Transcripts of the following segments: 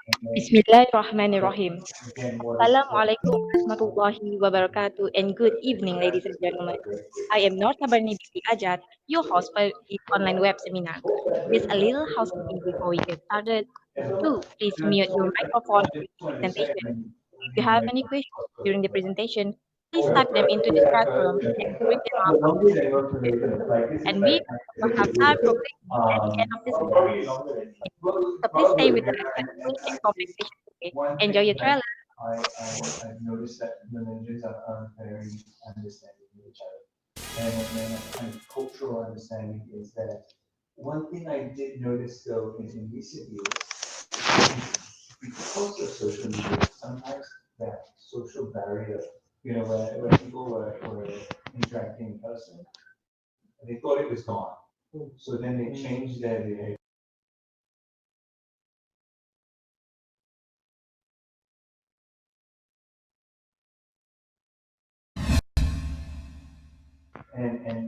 Bismillahirrahmanirrahim. Assalamualaikum warahmatullahi wabarakatuh and good evening, ladies and gentlemen. I am Nur Sabarni binti Ajat, your host for this online web seminar. Just a little housekeeping before we get started. Two, please mute your microphone during the presentation. If you have any questions during the presentation, please type them into the chat room and we'll bring them up after the presentation. And we will have time for questions at the end of the session. So please stay with us as we take conversation today. Enjoy your trailer.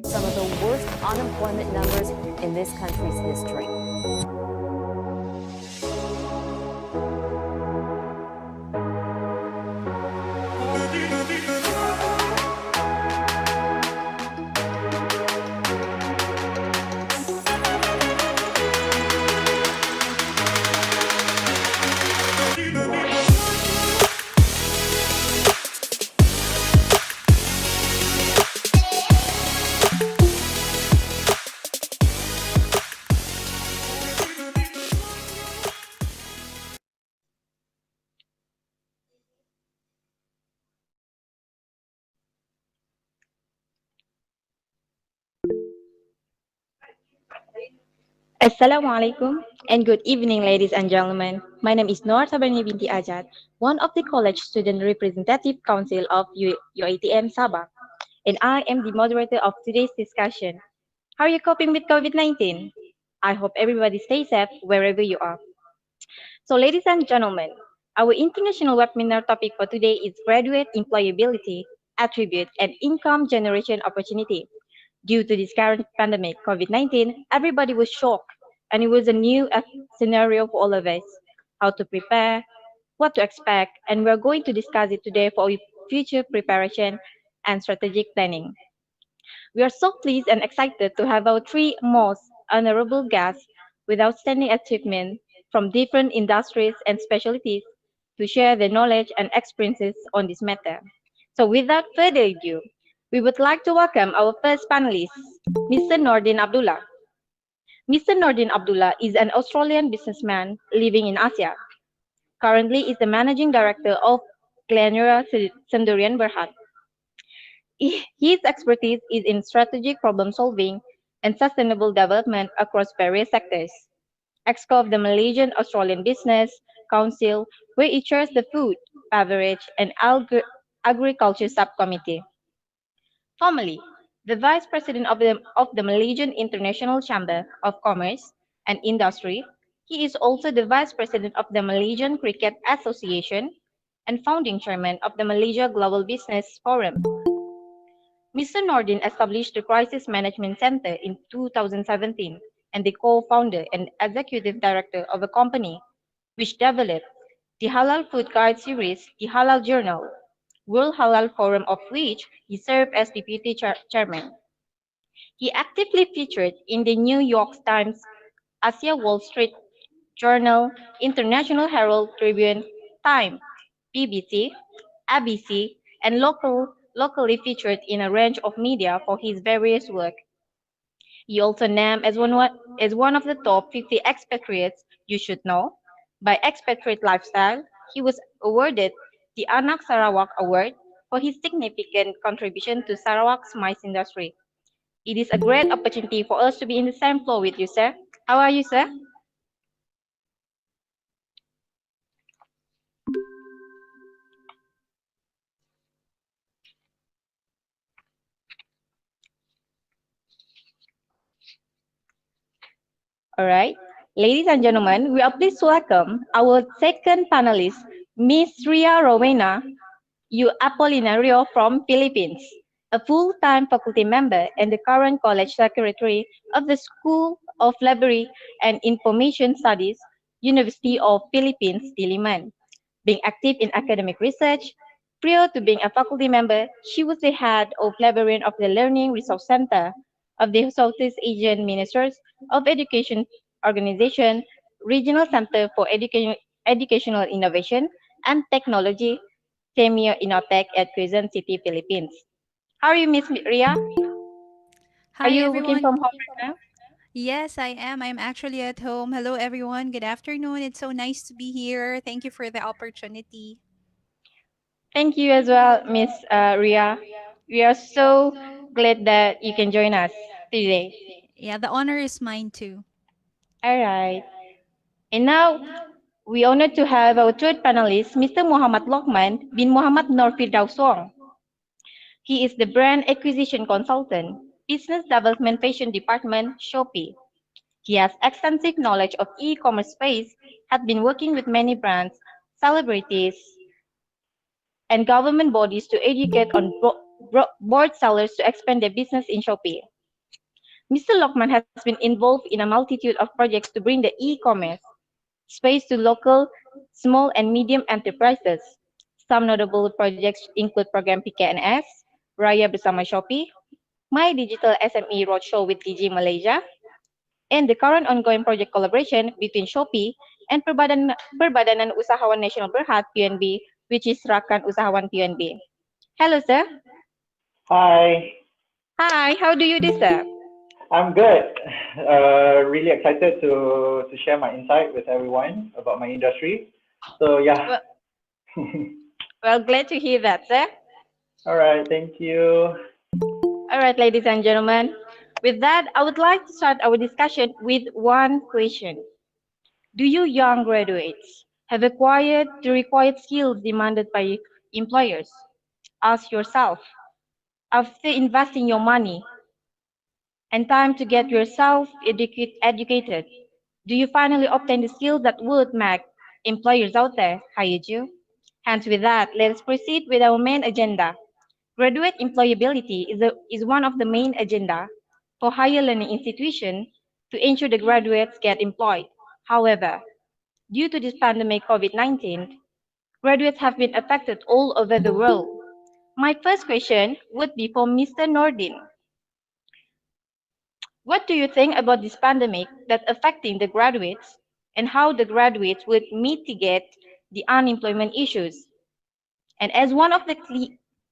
Some of the worst unemployment numbers in this country's history. Assalamualaikum and good evening, ladies and gentlemen. My name is Noor Sabarni binti Ajat, one of the College Student Representative Council of UATM Sabah, and I am the moderator of today's discussion. How are you coping with COVID-19? I hope everybody stays safe wherever you are. So, ladies and gentlemen, our international webinar topic for today is graduate employability, attribute, and income generation opportunity. Due to this current pandemic, COVID-19, everybody was shocked, and it was a new scenario for all of us. How to prepare, what to expect, and we're going to discuss it today for our future preparation and strategic planning. We are so pleased and excited to have our three most honorable guests with outstanding achievement from different industries and specialties to share their knowledge and experiences on this matter. So without further ado, we would like to welcome our first panelist, Mr. Nordin Abdullah. Mr. Nordin Abdullah is an Australian businessman living in Asia. Currently is the managing director of Glenura Sendurian Berhad. His expertise is in strategic problem solving and sustainable development across various sectors. EXCO of the Malaysian Australian Business Council, where he chairs the Food, Beverage, and Agriculture Subcommittee. Formerly, the Vice President of the Malaysian International Chamber of Commerce and Industry, he is also the Vice President of the Malaysian Cricket Association and founding chairman of the Malaysia Global Business Forum. Mr. Nordin established the Crisis Management Center in 2017 and the co-founder and executive director of a company which developed the Halal Food Guide series, the Halal Journal, World Halal Forum of which he served as deputy chairman. He actively featured in the New York Times, Asia Wall Street Journal, International Herald Tribune, Time, BBC, ABC, and locally featured in a range of media for his various work. He also named as one of the top 50 expatriates you should know by Expatriate Lifestyle. He was awarded the Anak Sarawak Award for his significant contribution to Sarawak's mice industry. It is a great opportunity for us to be in the same floor with you, sir. How are you, sir? All right. Ladies and gentlemen, we are pleased to welcome our second panelist, Ms. Ria Rowena U. Apolinario from Philippines, a full-time faculty member and the current college secretary of the School of Library and Information Studies, University of Philippines, Diliman. Being active in academic research, prior to being a faculty member, she was the head of librarian of the Learning Resource Center of the Southeast Asian Ministers of Education Organization, Regional Center for Educational Innovation and Technology, Temio Inotech at Quezon City, Philippines. How are you, Miss Ria? Are Hi, you working everyone. from home right now? Yes, I am. I'm actually at home. Hello, everyone. Good afternoon. It's so nice to be here. Thank you for the opportunity. Thank you as well, Miss Ria. We are so glad that you can join us today. Yeah, the honor is mine too. All right. And now, we honored to have our third panelist, Mr. Muhammad Lokman bin Muhammad Nur Firdauswong. He is the Brand Acquisition Consultant, Business Development Fashion Department, Shopee. He has extensive knowledge of e-commerce space, has been working with many brands, celebrities, and government bodies to educate on board sellers to expand their business in Shopee. Mr. Lokman has been involved in a multitude of projects to bring the e-commerce space to local, small, and medium enterprises. Some notable projects include program PKNS, Raya Bersama Shopee, My Digital SME Roadshow with DG Malaysia, and the current ongoing project collaboration between Shopee and Perbadanan Usahawan Nasional Berhad PNB, which is Rakan Usahawan PNB. Hello, sir. Hi, Hi, how do you do, sir? I'm good. Really excited to share my insight with everyone about my industry. So yeah. Well, well, glad to hear that, sir. All right, thank you. All right, ladies and gentlemen. With that, I would like to start our discussion with one question. Do you young graduates have acquired the required skills demanded by employers? Ask yourself, after investing your money and time to get yourself educated, do you finally obtain the skills that would make employers out there hire you? Hence, with that, let us proceed with our main agenda. Graduate employability is one of the main agenda for higher learning institutions to ensure the graduates get employed. However, due to this pandemic COVID-19, graduates have been affected all over the world. My first question would be for Mr. Nordin. What do you think about this pandemic that affecting the graduates and how the graduates would mitigate the unemployment issues? And as one of the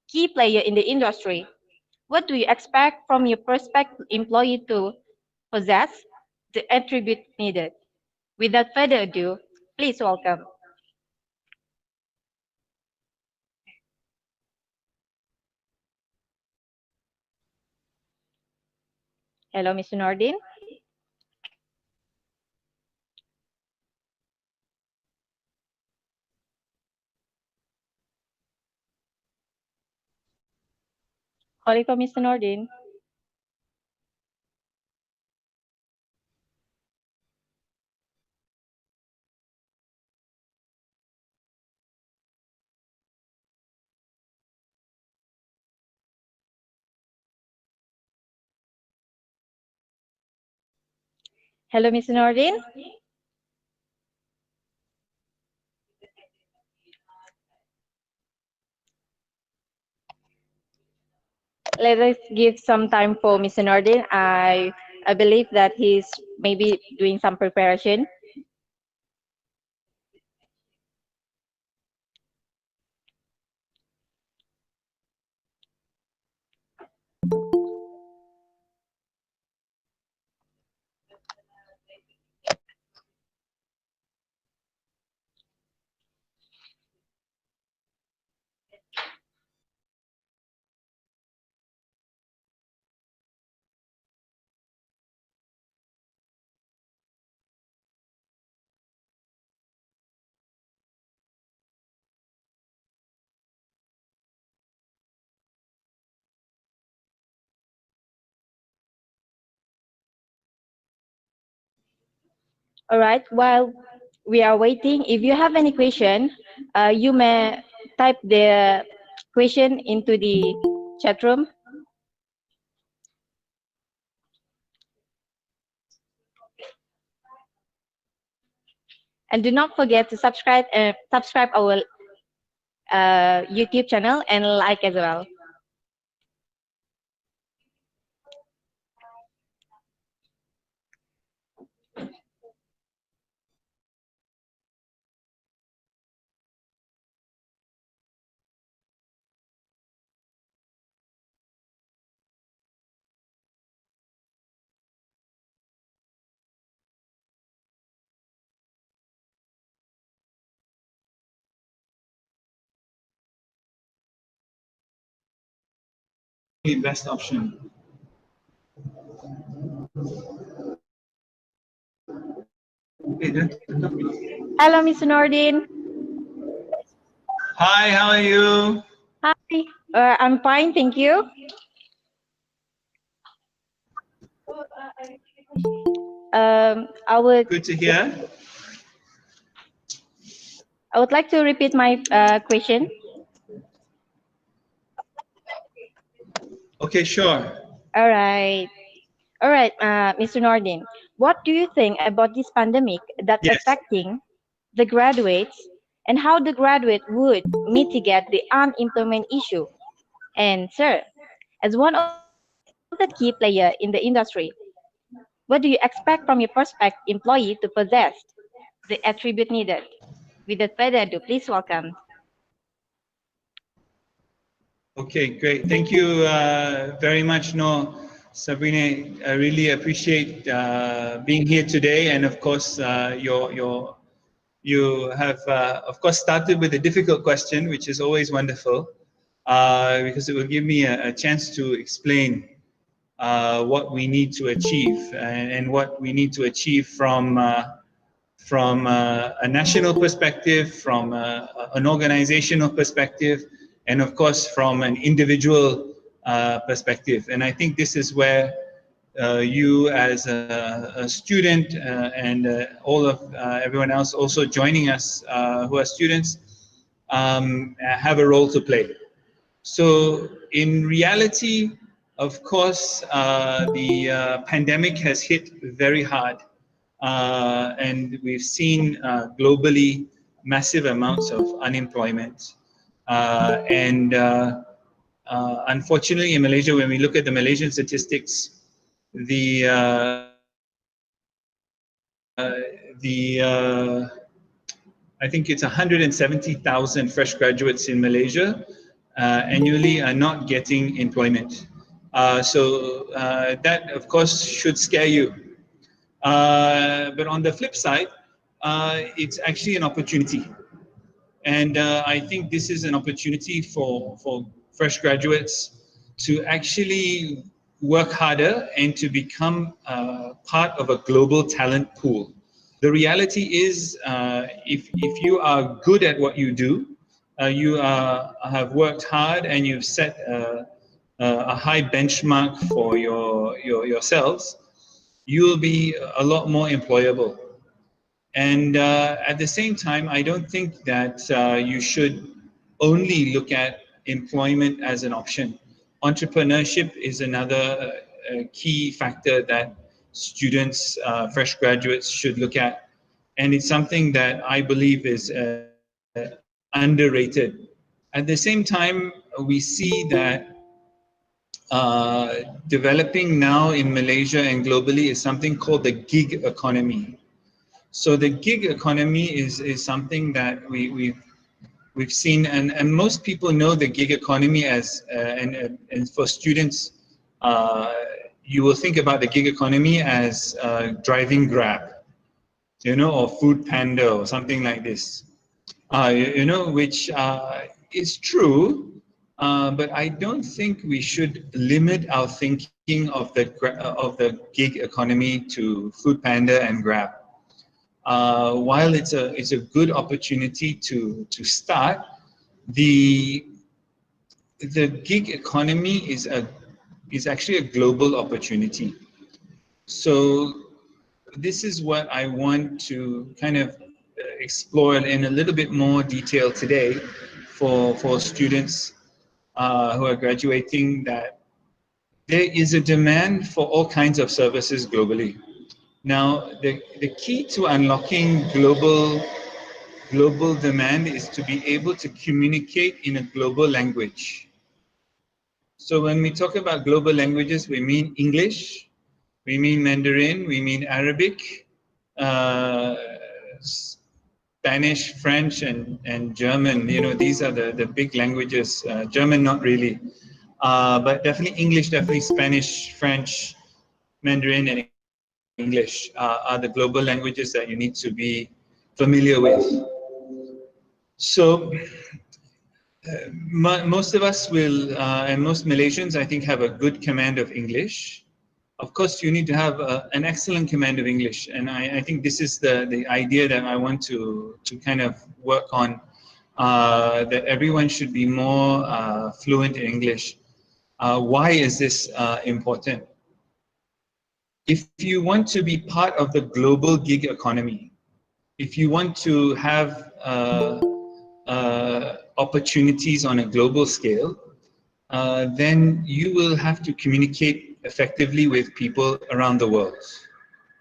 key player in the industry, what do you expect from your prospective employee to possess the attribute needed? Without further ado, please welcome. Hello, Mr. Nordin. Calling for Mr. Nordin. Hello, Mr. Nordin. Let us give some time for Mr. Nordin. I believe that he's maybe doing some preparation. All right. While we are waiting, if you have any question, you may type the question into the chat room. And do not forget to subscribe our YouTube channel and like as well. Best option. Hello, Mr. Nordin. Hi, how are you? Hi, I'm fine, thank you. I would Good to hear. like to repeat my question. Okay, sure. All right. All right, Mr. Nordin, what do you think about this pandemic that's Yes. affecting the graduates and how the graduate would mitigate the unemployment issue? And sir, as one of the key player in the industry, what do you expect from your prospect employee to possess the attribute needed? Without further ado, please welcome. Okay, great. Thank you very much, No Sabrina. I really appreciate being here today, and of course, you have of course started with a difficult question, which is always wonderful, because it will give me a chance to explain what we need to achieve and what we need to achieve from a national perspective, from an organizational perspective, and of course from an individual perspective. And I think this is where you as a student and all of everyone else also joining us who are students have a role to play. So in reality, of course, the pandemic has hit very hard, and we've seen globally massive amounts of unemployment. Unfortunately, in Malaysia, when we look at the Malaysian statistics, the I think it's 170,000 fresh graduates in Malaysia annually are not getting employment. That, of course, should scare you. But on the flip side, it's actually an opportunity. And I think this is an opportunity for fresh graduates to actually work harder and to become part of a global talent pool. The reality is, if you are good at what you do, you have worked hard and you've set a high benchmark for yourselves, you'll be a lot more employable. And at the same time, I don't think that you should only look at employment as an option. Entrepreneurship is another key factor that students, fresh graduates should look at. And it's something that I believe is underrated. At the same time, we see that developing now in Malaysia and globally is something called the gig economy. So the gig economy is something that we've seen, and most people know the gig economy as and for students, you will think about the gig economy as driving Grab, or Food Panda or something like this, which is true, but I don't think we should limit our thinking of the gig economy to Food Panda and Grab. While it's a good opportunity to start, the gig economy is actually a global opportunity. So this is what I want to kind of explore in a little bit more detail today for students who are graduating, that there is a demand for all kinds of services globally. Now, the key to unlocking global demand is to be able to communicate in a global language. So when we talk about global languages, we mean English, we mean Mandarin, we mean Arabic, Spanish, French, and German. You know, these are the big languages. German, not really, but definitely English, definitely Spanish, French, Mandarin, and English are the global languages that you need to be familiar with. So most of us will, and most Malaysians, I think, have a good command of English. Of course, you need to have an excellent command of English, and I think this is the idea that I want to kind of work on, that everyone should be more fluent in English. Why is this important? If you want to be part of the global gig economy, if you want to have opportunities on a global scale, then you will have to communicate effectively with people around the world.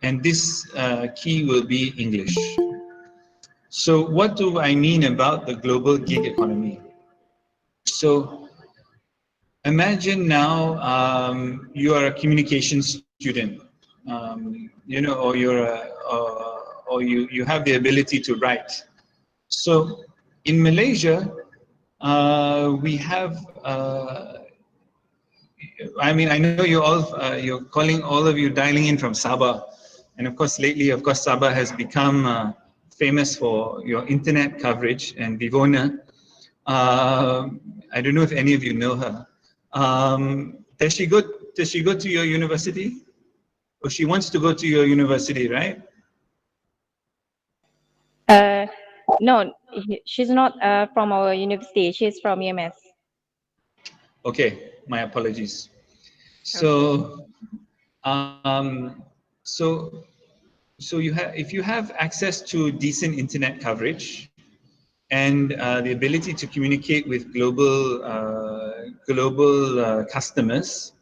And this key will be English. So what do I mean about the global gig economy? So imagine now you are a communications student, you know, or you're or you have the ability to write. So in Malaysia, we have. I mean, I know you're all you're calling, all of you dialing in from Sabah, and of course, lately, of course, Sabah has become famous for your internet coverage, and Vivona. I don't know if any of you know her. Does she go to your university? Or she wants to go to your university, right? No, she's not from our university. She's from EMS. Okay, my apologies. So, so you have, if you have access to decent internet coverage and the ability to communicate with global customers,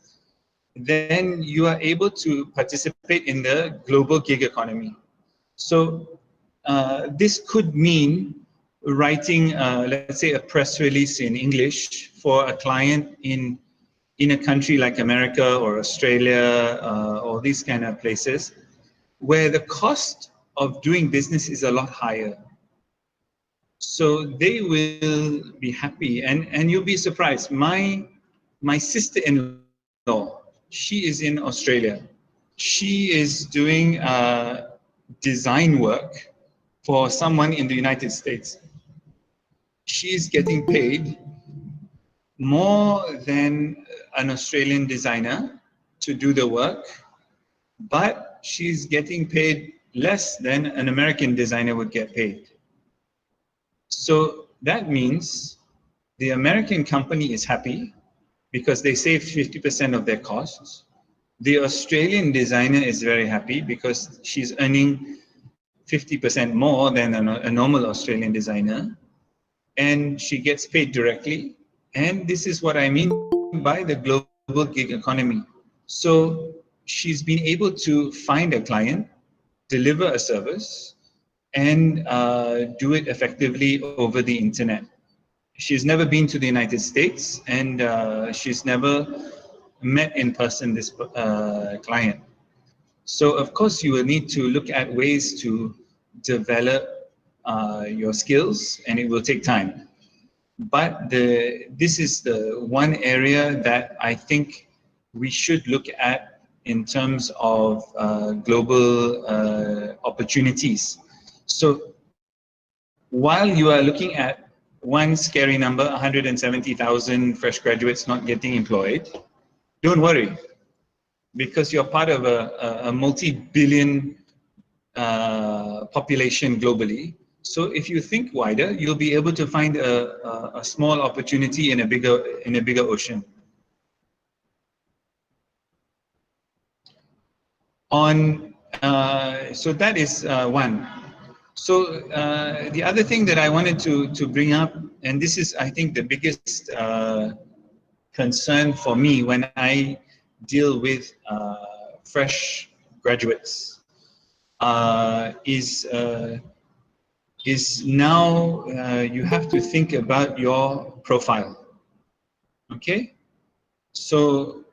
then you are able to participate in the global gig economy. So this could mean writing, let's say, a press release in English for a client in a country like America or Australia or these kind of places, where the cost of doing business is a lot higher. So they will be happy, and you'll be surprised. My sister-in-law, she is in Australia. She is doing design work for someone in the United States. She's getting paid more than an Australian designer to do the work, but she's getting paid less than an American designer would get paid. So that means the American company is happy because they save 50% of their costs. The Australian designer is very happy because she's earning 50% more than a normal Australian designer, and she gets paid directly. And this is what I mean by the global gig economy. So she's been able to find a client, deliver a service, and do it effectively over the internet. She's never been to the United States, and she's never met in person this client. So of course you will need to look at ways to develop your skills, and it will take time. But this is the one area that I think we should look at in terms of global opportunities. So while you are looking at one scary number, 170,000 fresh graduates not getting employed, don't worry, because you're part of a multi-billion population globally. So if you think wider, you'll be able to find a small opportunity in a bigger ocean. So that is one. So the other thing that I wanted to bring up, and this is, I think, the biggest concern for me when I deal with fresh graduates. is now you have to think about your profile. Okay, so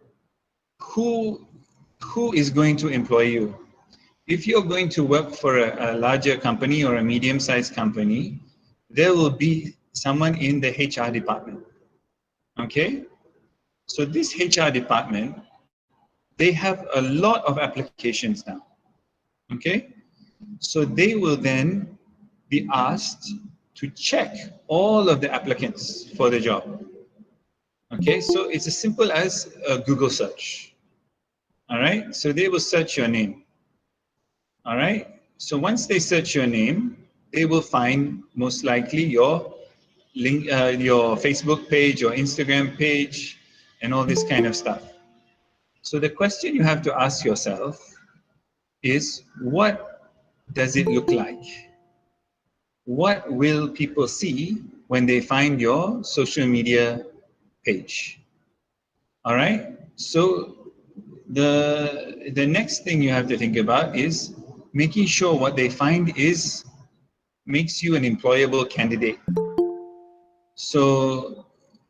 who is going to employ you? If you're going to work for a larger company or a medium-sized company, there will be someone in the HR department. Okay, so this HR department, they have a lot of applications now. Okay, so they will then be asked to check all of the applicants for the job. Okay, so it's as simple as a Google search. All right, so they will search your name. All right, so once they search your name, they will find most likely your link, your Facebook page, your Instagram page, and all this kind of stuff. So the question you have to ask yourself is, what does it look like? What will people see when they find your social media page? All right, so the next thing you have to think about is making sure what they find makes you an employable candidate. So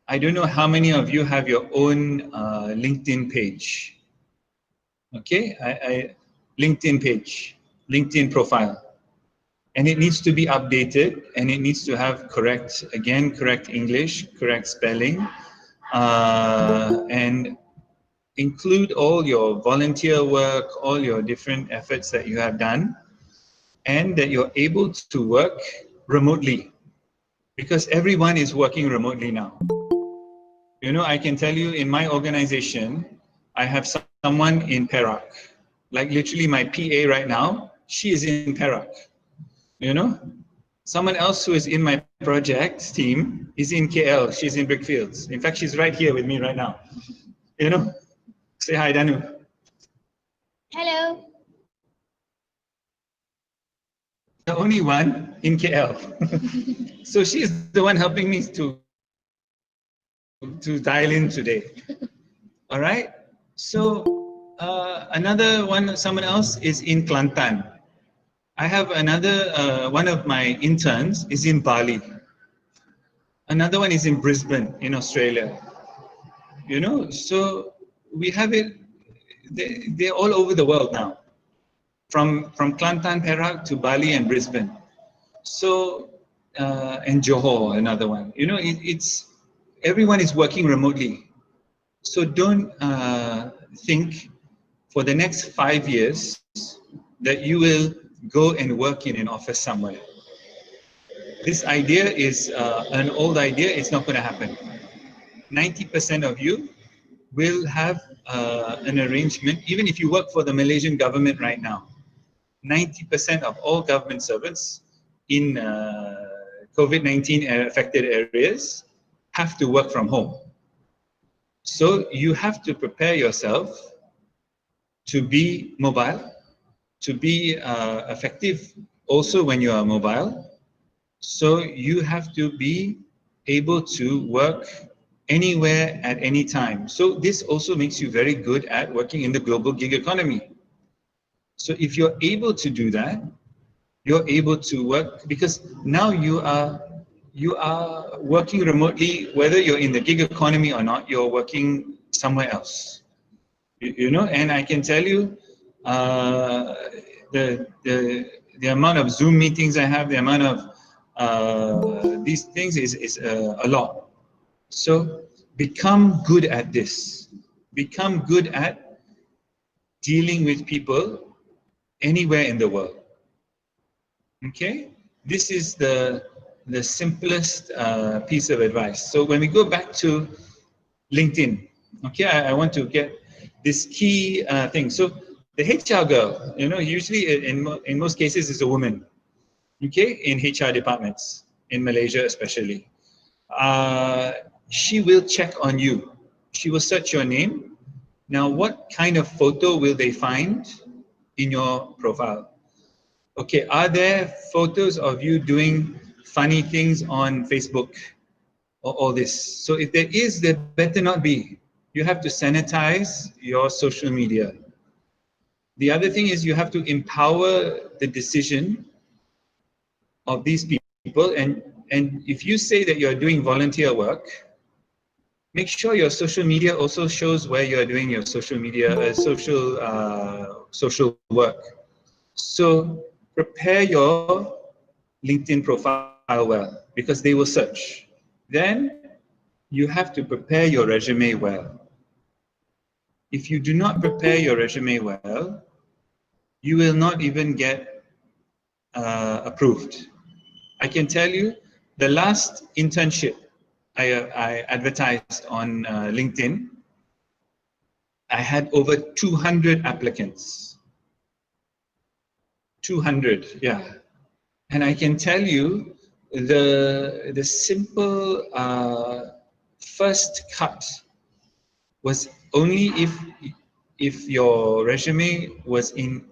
I don't know how many of you have your own LinkedIn page. Okay, LinkedIn page, LinkedIn profile. And it needs to be updated, and it needs to have correct English, correct spelling, and include all your volunteer work, all your different efforts that you have done, and that you're able to work remotely, because everyone is working remotely now. You know, I can tell you in my organization, I have someone in Perak, like literally my PA right now, she is in Perak. You know, someone else who is in my project team is in KL, she's in Brickfields. In fact, she's right here with me right now. You know, say hi, Danu. Hello. The only one in KL. So she's the one helping me to dial in today. All right. So another one, someone else is in Kelantan. I have another one of my interns is in Bali. Another one is in Brisbane, in Australia. You know, so we have it. They're all over the world now, from Kelantan, Perak to Bali and Brisbane. So and Johor, another one. You know, it's everyone is working remotely. So don't think for the next 5 years that you will go and work in an office somewhere. This idea is an old idea. It's not going to happen. 90% of you will have an arrangement, even if you work for the Malaysian government right now. 90% of all government servants in COVID-19 affected areas have to work from home. So you have to prepare yourself to be mobile, to be effective also when you are mobile. So you have to be able to work anywhere at any time. So this also makes you very good at working in the global gig economy. So if you're able to do that, you're able to work, because now you are working remotely, whether you're in the gig economy or not, you're working somewhere else. You know, and I can tell you the amount of Zoom meetings I have, the amount of these things is a lot. So become good at this. Become good at dealing with people anywhere in the world. Okay, this is the simplest piece of advice. So when we go back to LinkedIn, okay, I want to get this key thing. So the HR girl, you know, usually in most cases is a woman, okay, in HR departments, in Malaysia especially. She will check on you. She will search your name. Now, what kind of photo will they find in your profile? Okay, are there photos of you doing funny things on Facebook or all this? So if there is, there better not be. You have to sanitize your social media. The other thing is you have to empower the decision of these people, and if you say that you're doing volunteer work, make sure your social media also shows where you're doing your social media, social work. So prepare your LinkedIn profile well, because they will search. Then you have to prepare your resume well. If you do not prepare your resume well, you will not even get approved. I can tell you, the last internship I advertised on LinkedIn, I had over 200 applicants. 200, yeah. And I can tell you, the simple first cut was only if your resume was neat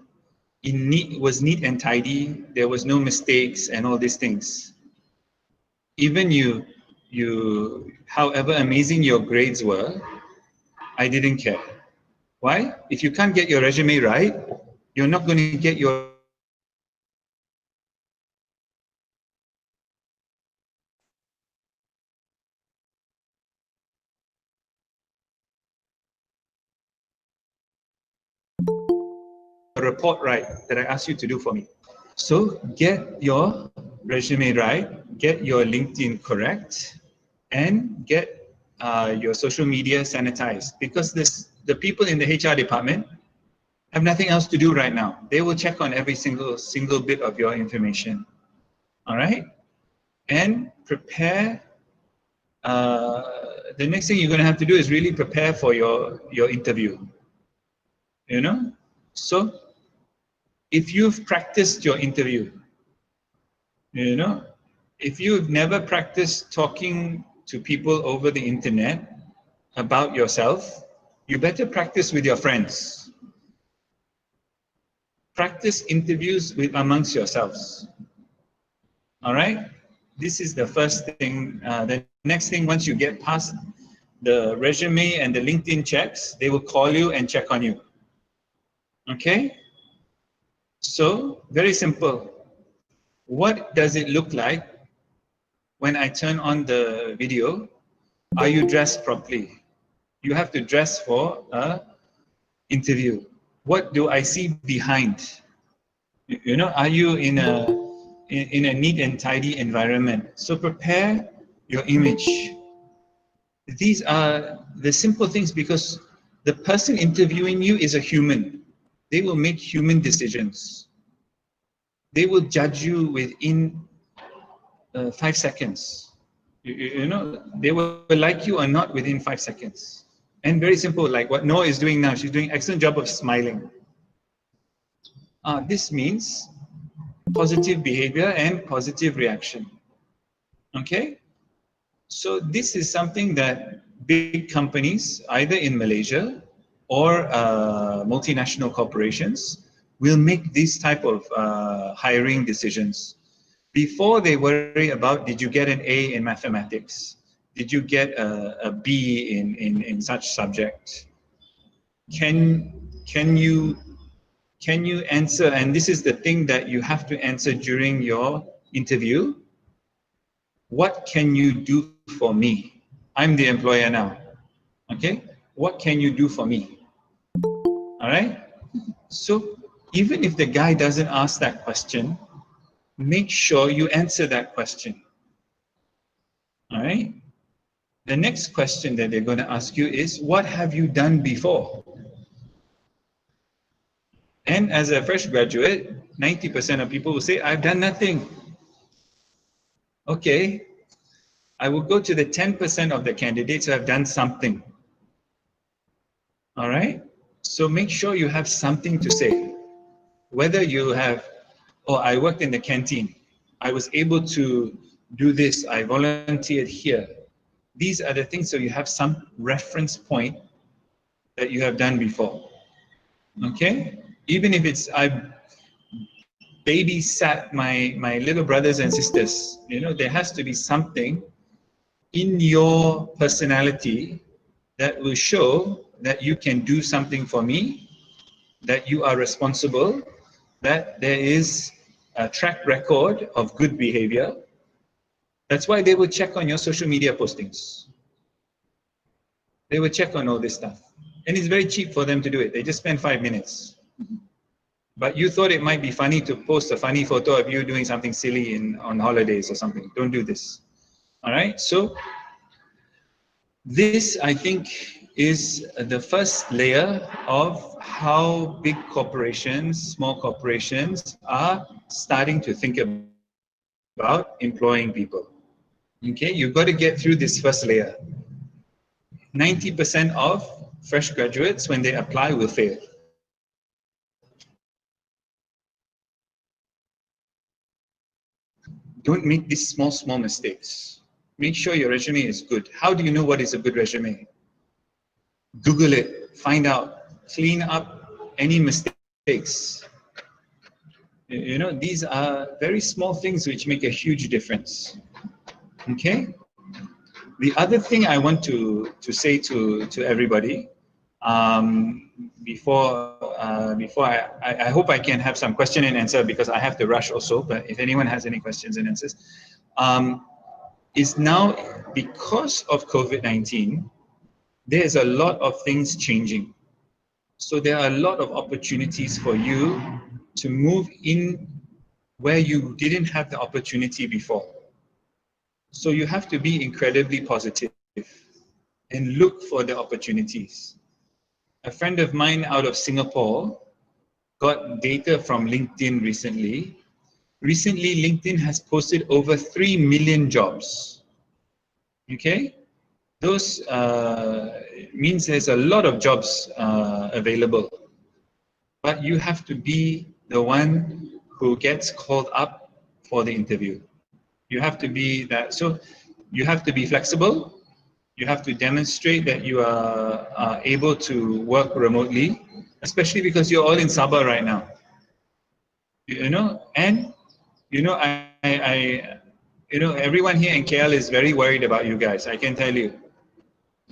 and tidy, there was no mistakes and all these things. Even however amazing your grades were, I didn't care. Why? If you can't get your resume right, you're not going to get your report right that I asked you to do for me. So get your resume right, get your LinkedIn correct, and get your social media sanitized, because the people in the HR department have nothing else to do right now. They will check on every single bit of your information. All right? And prepare. The next thing you're going to have to do is really prepare for your interview. You know? So if you've practiced your interview, you know, if you've never practiced talking to people over the internet about yourself, you better practice with your friends. Practice interviews amongst yourselves. All right? This is the first thing. The next thing, once you get past the resume and the LinkedIn checks, they will call you and check on you. Okay? So, very simple. What does it look like when I turn on the video? Are you dressed properly? You have to dress for an interview. What do I see behind? You know, are you in a neat and tidy environment? So prepare your image. These are the simple things, because the person interviewing you is a human. They will make human decisions. They will judge you within 5 seconds. You know, they will like you or not within 5 seconds. And very simple, like what Noah is doing now. She's doing an excellent job of smiling. This means positive behavior and positive reaction. Okay? So this is something that big companies, either in Malaysia or multinational corporations, will make these type of hiring decisions. Before they worry about, did you get an A in mathematics? Did you get a B in such subject? Can you answer, and this is the thing that you have to answer during your interview, what can you do for me? I'm the employer now, okay? What can you do for me? All right? So even if the guy doesn't ask that question, make sure you answer that question. All right? The next question that they're going to ask you is, what have you done before? And as a fresh graduate, 90% of people will say, I've done nothing. Okay, I will go to the 10% of the candidates who have done something. All right? So make sure you have something to say. Whether you have, oh, I worked in the canteen. I was able to do this. I volunteered here. These are the things, so you have some reference point that you have done before. Okay? Even if it's, I babysat my little brothers and sisters, you know, there has to be something in your personality that will show that you can do something for me, that you are responsible, that there is a track record of good behavior. That's why they will check on your social media postings. They will check on all this stuff. And it's very cheap for them to do it. They just spend 5 minutes. But you thought it might be funny to post a funny photo of you doing something silly on holidays or something. Don't do this. All right? So this, I think, is the first layer of how big corporations, small corporations are starting to think about employing people. Okay, you've got to get through this first layer. 90% of fresh graduates, when they apply, will fail. Don't make these small mistakes. Make sure your resume is good. How do you know what is a good resume? Google it, find out, clean up any mistakes. You know, these are very small things which make a huge difference. Okay? The other thing I want to say to everybody, before I hope I can have some question and answer because I have to rush also, but if anyone has any questions and answers, is now because of COVID-19, there's a lot of things changing. So there are a lot of opportunities for you to move in where you didn't have the opportunity before. So you have to be incredibly positive and look for the opportunities. A friend of mine out of Singapore got data from LinkedIn recently. Recently, LinkedIn has posted over 3 million jobs. Okay? Those means there's a lot of jobs available. But you have to be the one who gets called up for the interview. You have to be that. So you have to be flexible. You have to demonstrate that you are able to work remotely, especially because you're all in Sabah right now. You know, and you know, you know, everyone here in KL is very worried about you guys. I can tell you.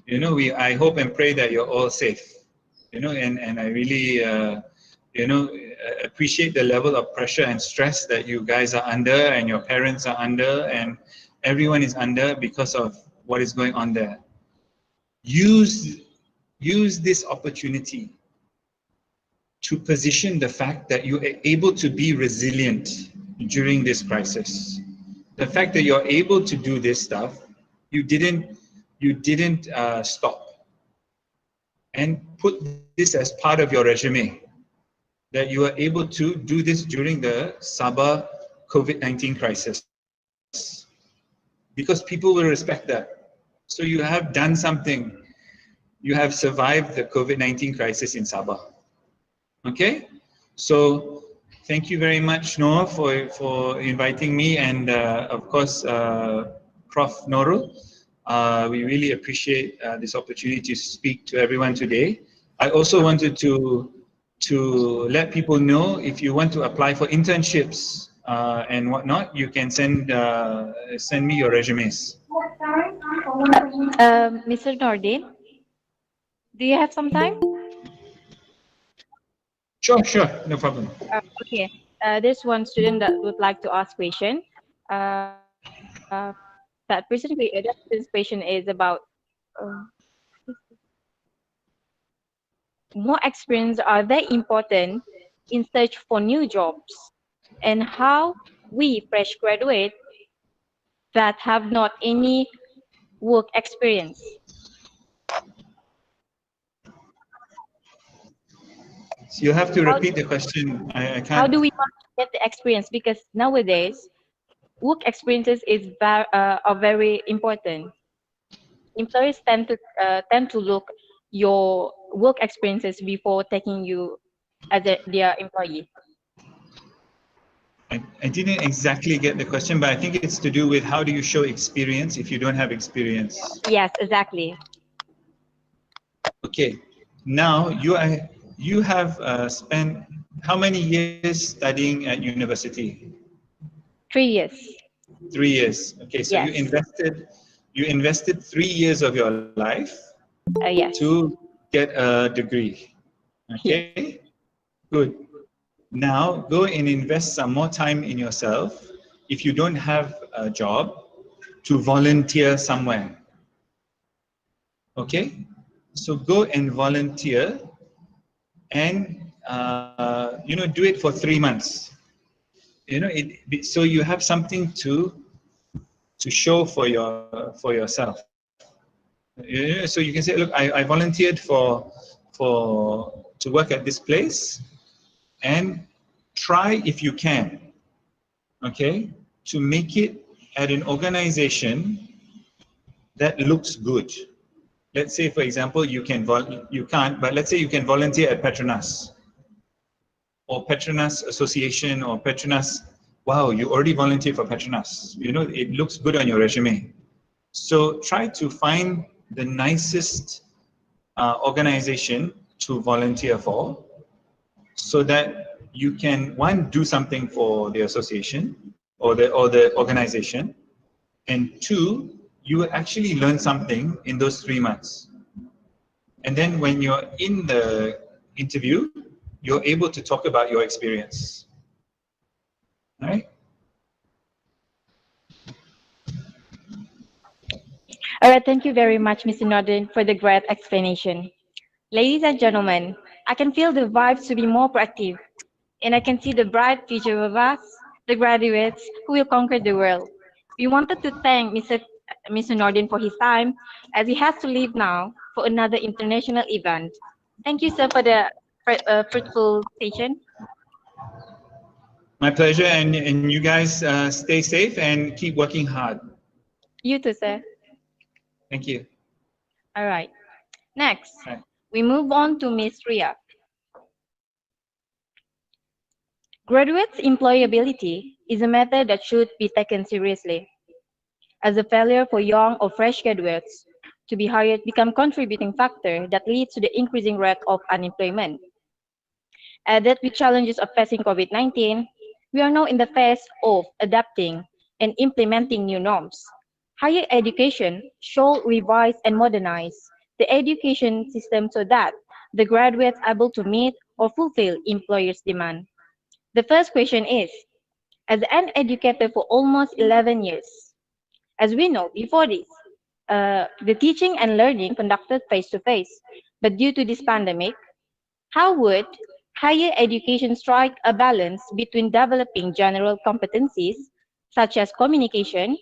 You know, I hope and pray that you're all safe. You know, and I really, you know, appreciate the level of pressure and stress that you guys are under, and your parents are under, and everyone is under because of what is going on there. Use this opportunity to position the fact that you are able to be resilient during this crisis. The fact that you're able to do this stuff, you didn't stop. And put this as part of your resume, that you are able to do this during the Sabah COVID-19 crisis. Because people will respect that. So you have done something. You have survived the COVID-19 crisis in Sabah. Okay? So thank you very much, Noor, for inviting me, and of course, Prof. Norul. We really appreciate this opportunity to speak to everyone today. I also wanted to let people know, if you want to apply for internships and whatnot, you can send me your resumes. Mr. Nordin, do you have some time? Sure, no problem. Okay. There's one student that would like to ask question. That question is about more experience are they important in search for new jobs, and how we fresh graduate that have not any work experience. So you have to repeat the question. I can't. How do we get the experience? Because nowadays, work experiences are very important. Employers tend to look your work experiences before taking you as their employee. I didn't exactly get the question, but I think it's to do with how do you show experience if you don't have experience. Yes, exactly. Okay, now you have spent how many years studying at university? 3 years. 3 years. Okay, so Yes. you invested 3 years of your life Yes. to get a degree. Okay. Yes. Good. Now go and invest some more time in yourself if you don't have a job to volunteer somewhere. Okay? So go and volunteer and do it for 3 months. So you have something to show for yourself. So you can say, look, I volunteered to work at this place, and try if you can, okay, to make it at an organization that looks good. Let's say, for example, you can't, but let's say you can volunteer at Petronas or Petronas Association or Petronas. Wow, you already volunteered for Petronas. It looks good on your resume. So try to find the nicest organization to volunteer for, so that you can, one, do something for the association or the organization, and two, you will actually learn something in those 3 months. And then when you're in the interview, you're able to talk about your experience. All right? All right, thank you very much, Mr. Norton, for the great explanation. Ladies and gentlemen, I can feel the vibes to be more proactive, and I can see the bright future of us, the graduates who will conquer the world. We wanted to thank Mr. Norton for his time, as he has to leave now for another international event. Thank you, sir, for the fruitful session. My pleasure, and you guys stay safe and keep working hard. You too, sir. Thank you. All right. Next, Right. we move on to Ms. Ria. Graduates' employability is a matter that should be taken seriously, as a failure for young or fresh graduates to be hired become contributing factor that leads to the increasing rate of unemployment. Added with challenges of facing COVID-19, we are now in the phase of adapting and implementing new norms. Higher education should revise and modernize the education system so that the graduates are able to meet or fulfill employers' demand. The first question is, as an educator for almost 11 years, as we know before this, the teaching and learning conducted face-to-face, but due to this pandemic, how would higher education strike a balance between developing general competencies such as communication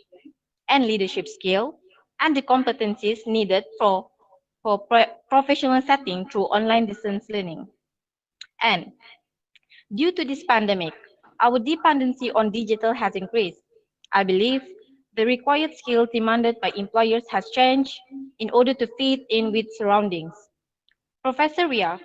and leadership skill and the competencies needed for professional setting through online distance learning? And due to this pandemic, our dependency on digital has increased. I believe the required skill demanded by employers has changed in order to fit in with surroundings. Professor Ria,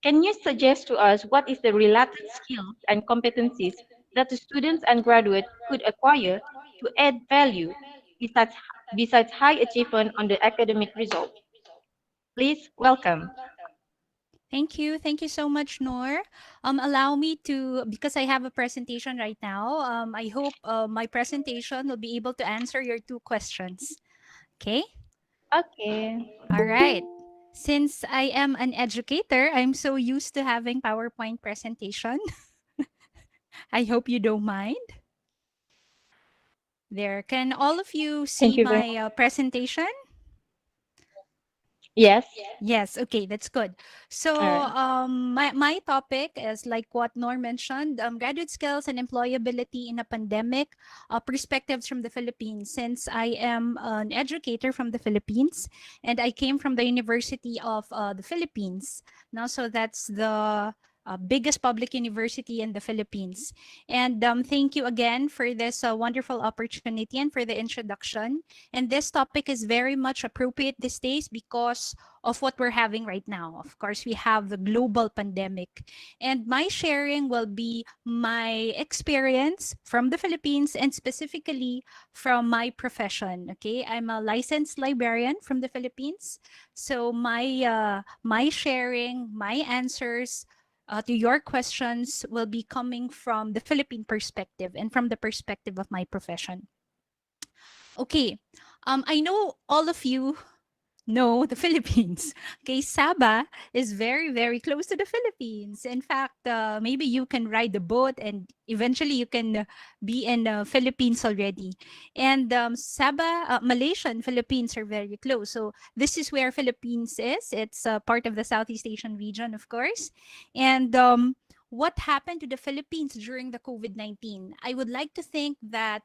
can you suggest to us what is the related skills and competencies that the students and graduates could acquire to add value besides, besides high achievement on the academic result? Please welcome. Thank you. Thank you so much, Noor. Allow me to, because I have a presentation right now, I hope my presentation will be able to answer your two questions. Okay? Okay. All right. Since I am an educator, I'm so used to having PowerPoint presentation. I hope you don't mind. There. Can all of you Thank see you very my presentation? Yes. Yes, okay, that's good. So, All right. my topic is like what Nor mentioned, graduate skills and employability in a pandemic, perspectives from the Philippines. Since I am an educator from the Philippines, and I came from the University of the Philippines. Now, so that's the biggest public university in the Philippines. And thank you again for this wonderful opportunity and for the introduction. And this topic is very much appropriate these days because of what we're having right now. Of course, we have the global pandemic. And my sharing will be my experience from the Philippines and specifically from my profession. Okay, I'm a licensed librarian from the Philippines. So my sharing, my answers to your questions will be coming from the Philippine perspective and from the perspective of my profession. Okay, I know all of you No, the Philippines. Okay, Sabah is very, very close to the Philippines. In fact, maybe you can ride the boat and eventually you can be in the Philippines already. And Sabah, Malaysia and Philippines are very close. So this is where Philippines is. It's part of the Southeast Asian region, of course. And what happened to the Philippines during the COVID-19? I would like to think that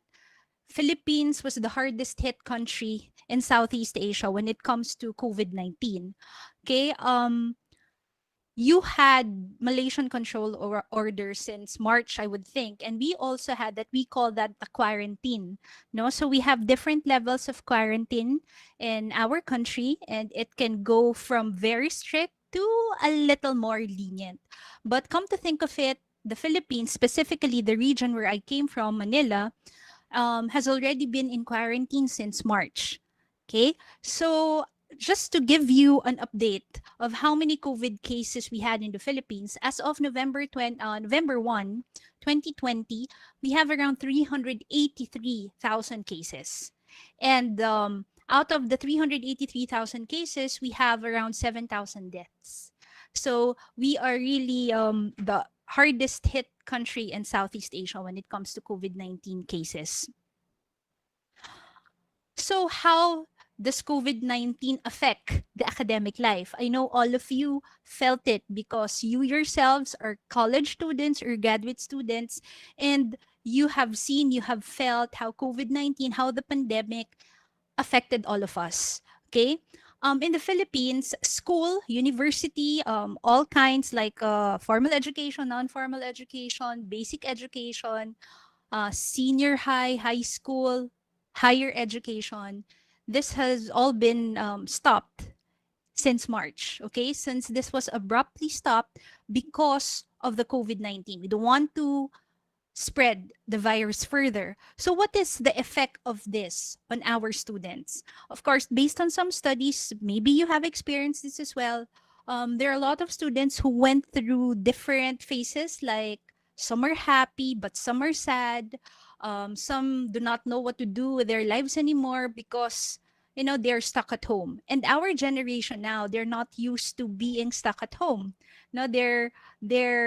Philippines was the hardest hit country in Southeast Asia when it comes to COVID-19. Okay, you had Malaysian control order since March, I would think, and we also had that, we call that the quarantine. No, so we have different levels of quarantine in our country, and it can go from very strict to a little more lenient. But come to think of it, the Philippines, specifically the region where I came from, Manila, has already been in quarantine since March. Okay, so just to give you an update of how many COVID cases we had in the Philippines, as of November 1, 2020, we have around 383,000 cases. And out of the 383,000 cases, we have around 7,000 deaths. So we are really the hardest hit country in Southeast Asia when it comes to COVID-19 cases. So how does COVID-19 affect the academic life? I know all of you felt it because you yourselves are college students or graduate students, and you have seen, you have felt how COVID-19, how the pandemic affected all of us. Okay. In the Philippines, school, university, all kinds like formal education, non-formal education, basic education, senior high, high school, higher education, this has all been stopped since March. Okay, since this was abruptly stopped because of the COVID-19. We don't want to spread the virus further. So what is the effect of this on our students? Of course, based on some studies, maybe you have experienced this as well. There are a lot of students who went through different phases, like some are happy, but some are sad. Some do not know what to do with their lives anymore because they're stuck at home. And our generation now, they're not used to being stuck at home. No, they're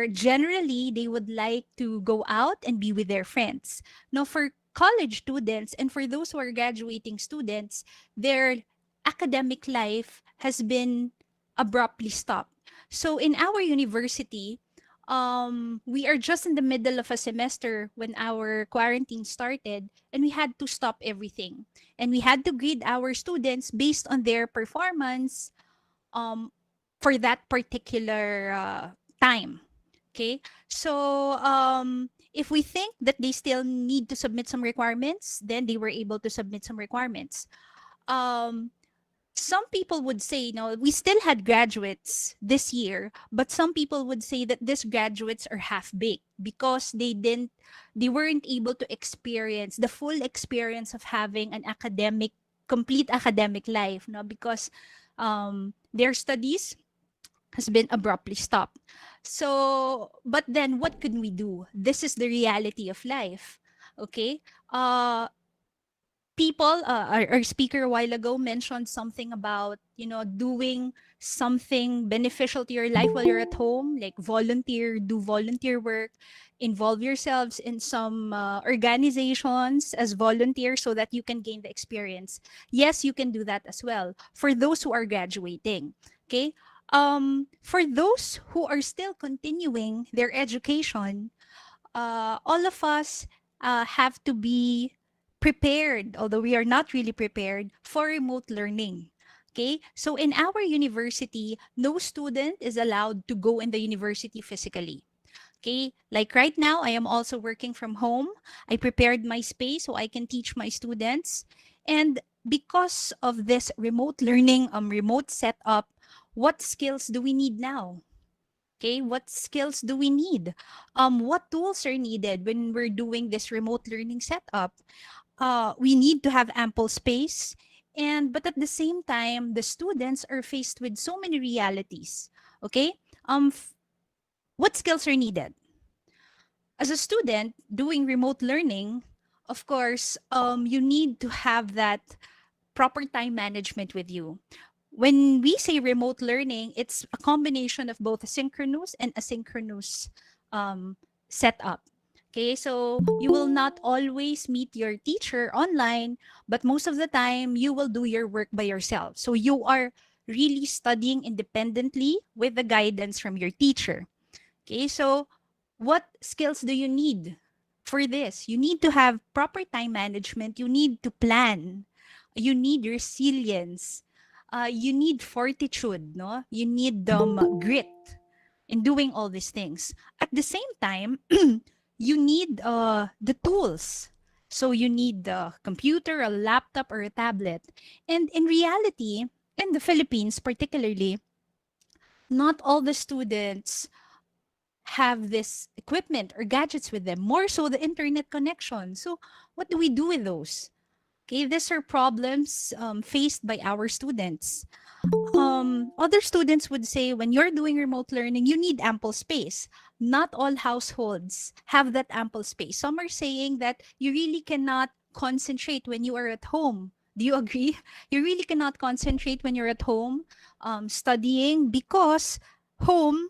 generally, they would like to go out and be with their friends. Now, for college students and for those who are graduating students, their academic life has been abruptly stopped. So in our university, we are just in the middle of a semester when our quarantine started, and we had to stop everything. And we had to grade our students based on their performance um, for that particular time. Okay. So if we think that they still need to submit some requirements, then they were able to submit some requirements. Um, some people would say, we still had graduates this year, but some people would say that these graduates are half baked because they weren't able to experience the full experience of having an complete academic life, because their studies has been abruptly stopped. So, but then what can we do? This is the reality of life. Okay. People, our speaker a while ago mentioned something about, doing something beneficial to your life while you're at home, like do volunteer work, involve yourselves in some organizations as volunteers so that you can gain the experience. Yes, you can do that as well for those who are graduating. Okay. For those who are still continuing their education, all of us have to be prepared, although we are not really prepared for remote learning. Okay, so in our university, no student is allowed to go in the university physically. Okay, like right now, I am also working from home. I prepared my space so I can teach my students. And because of this remote learning, remote setup, what skills do we need now? Okay, what skills do we need? What tools are needed when we're doing this remote learning setup? We need to have ample space, but at the same time, the students are faced with so many realities. Okay, what skills are needed? As a student doing remote learning, of course, you need to have that proper time management with you. when we say remote learning, it's a combination of both synchronous and asynchronous setup. Okay, so you will not always meet your teacher online, but most of the time you will do your work by yourself. So you are really studying independently with the guidance from your teacher. Okay, so what skills do you need for this? You need to have proper time management, you need to plan, you need resilience, you need fortitude, no? You need grit in doing all these things. At the same time, you need the tools. So you need the computer, a laptop, or a tablet. And in reality, in the Philippines particularly, not all the students have this equipment or gadgets with them, more so the internet connection. So what do we do with those? Okay, these are problems faced by our students. Other students would say when you're doing remote learning, you need ample space. Not all households have that ample space. Some are saying that you really cannot concentrate when you are at home. Do you agree? You really cannot concentrate when you're at home studying because home,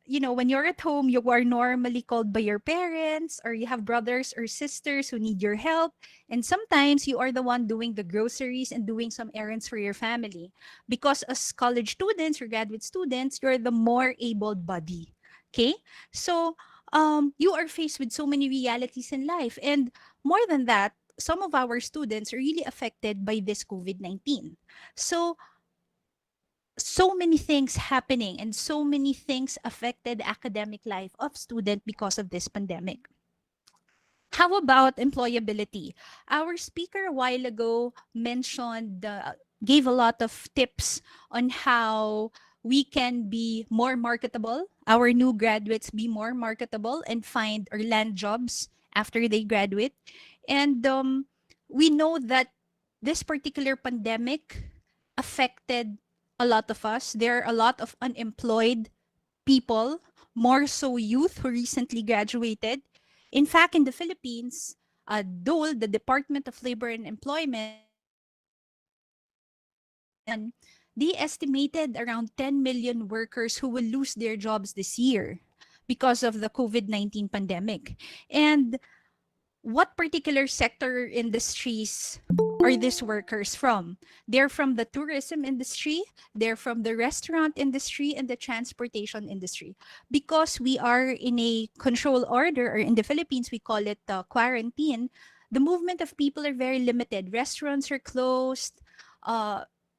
when you're at home, you are normally called by your parents, or you have brothers or sisters who need your help. And sometimes you are the one doing the groceries and doing some errands for your family. Because as college students or graduate students, you're the more able body. Okay? So you are faced with so many realities in life. And more than that, some of our students are really affected by this COVID-19. So many things happening and so many things affected the academic life of student because of this pandemic. How about employability? Our speaker a while ago mentioned, gave a lot of tips on how we can be more marketable, our new graduates be more marketable and find or land jobs after they graduate. And we know that this particular pandemic affected a lot of us. There are a lot of unemployed people, more so youth who recently graduated. In fact, in the Philippines, DOLE, the Department of Labor and Employment, they estimated around 10 million workers who will lose their jobs this year because of the COVID-19 pandemic. And what particular sector industries are these workers from? They're from the tourism industry, they're from the restaurant industry, and the transportation industry. Because we are in a control order, or in the Philippines, we call it quarantine, the movement of people are very limited. Restaurants are closed,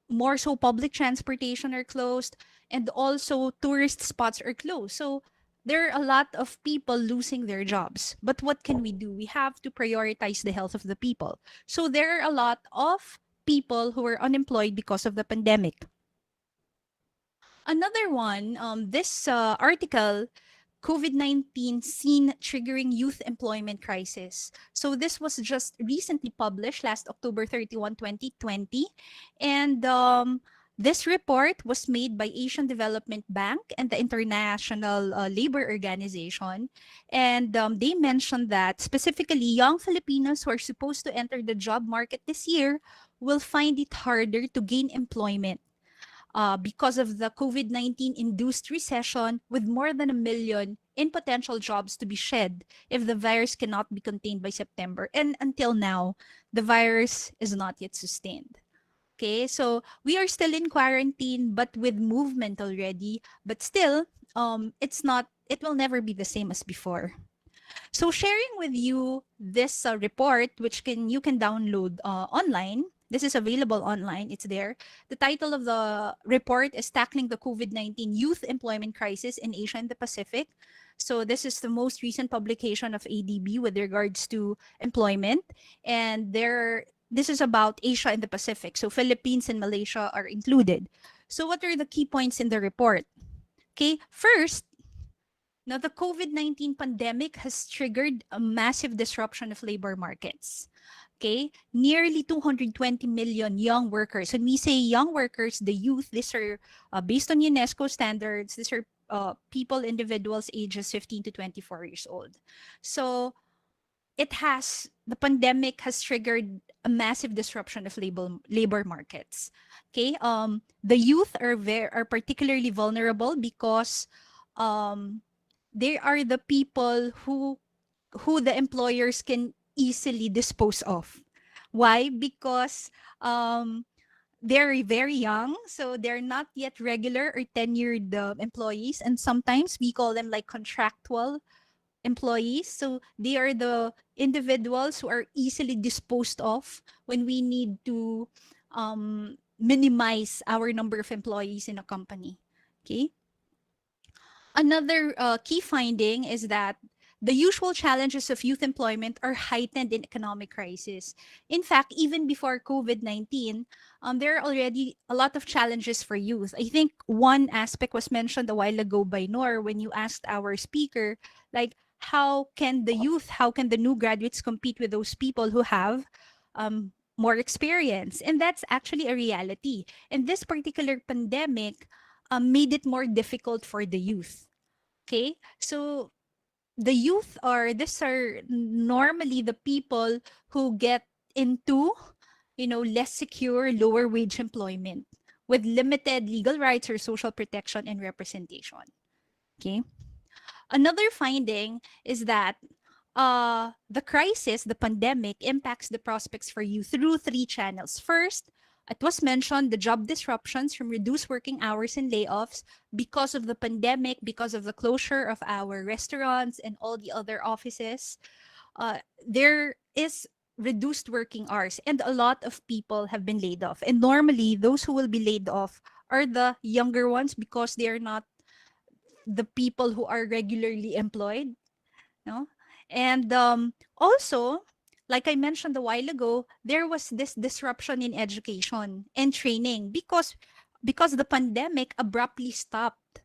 more so public transportation are closed, and also tourist spots are closed. So there are a lot of people losing their jobs. But what can we do? We have to prioritize the health of the people. So there are a lot of people who are unemployed because of the pandemic. Another one, this article, COVID-19 seen triggering youth employment crisis. So this was just recently published last October 31, 2020. And this report was made by Asian Development Bank and the International Labor Organization. And they mentioned that specifically young Filipinos who are supposed to enter the job market this year will find it harder to gain employment because of the COVID-19 induced recession, with more than 1 million in potential jobs to be shed if the virus cannot be contained by September. And until now, the virus is not yet sustained. Okay, so we are still in quarantine, but with movement already. But still, it will never be the same as before. So sharing with you this report, which you can download online. This is available online. It's there. The title of the report is Tackling the COVID-19 Youth Employment Crisis in Asia and the Pacific. So this is the most recent publication of ADB with regards to employment. And this is about Asia and the Pacific. So Philippines and Malaysia are included. So what are the key points in the report? Okay, first, now, the COVID-19 pandemic has triggered a massive disruption of labor markets. Okay, nearly 220 million young workers. When we say young workers, the youth, these are based on UNESCO standards. These are individuals ages 15 to 24 years old. So the pandemic has triggered a massive disruption of labor markets. Okay, the youth are particularly vulnerable because um, they are the people who the employers can easily dispose of. Why? Because they're very young, so they're not yet regular or tenured employees, and sometimes we call them like contractual employees. So they are the individuals who are easily disposed of when we need to minimize our number of employees in a company. Okay. Another key finding is that the usual challenges of youth employment are heightened in economic crisis. In fact, even before COVID-19, there are already a lot of challenges for youth. I think one aspect was mentioned a while ago by Nor when you asked our speaker, like, how can the new graduates compete with those people who have more experience? And that's actually a reality. And this particular pandemic made it more difficult for the youth. Okay, so these are normally the people who get into, less secure, lower wage employment with limited legal rights or social protection and representation. Okay. Another finding is that the pandemic impacts the prospects for you through three channels. First, it was mentioned the job disruptions from reduced working hours and layoffs because of the pandemic, because of the closure of our restaurants and all the other offices. There is reduced working hours, and a lot of people have been laid off. And normally, those who will be laid off are the younger ones because they are not the people who are regularly employed, no? And also, like I mentioned a while ago, there was this disruption in education and training because the pandemic abruptly stopped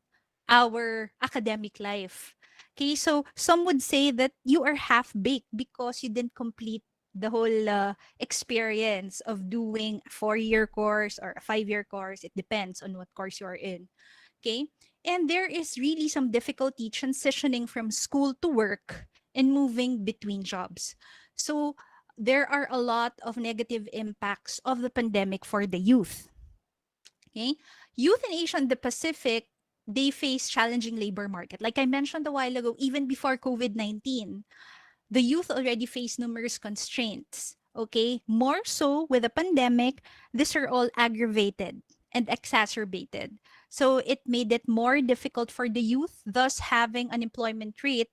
our academic life. Okay, so some would say that you are half baked because you didn't complete the whole experience of doing a 4-year course or a 5-year course. It depends on what course you are in. Okay. And there is really some difficulty transitioning from school to work and moving between jobs. So there are a lot of negative impacts of the pandemic for the youth. Okay. Youth in Asia and the Pacific, they face challenging labor market. Like I mentioned a while ago, even before COVID-19, the youth already face numerous constraints. Okay. More so with the pandemic, these are all aggravated and exacerbated. So it made it more difficult for the youth, thus having unemployment rate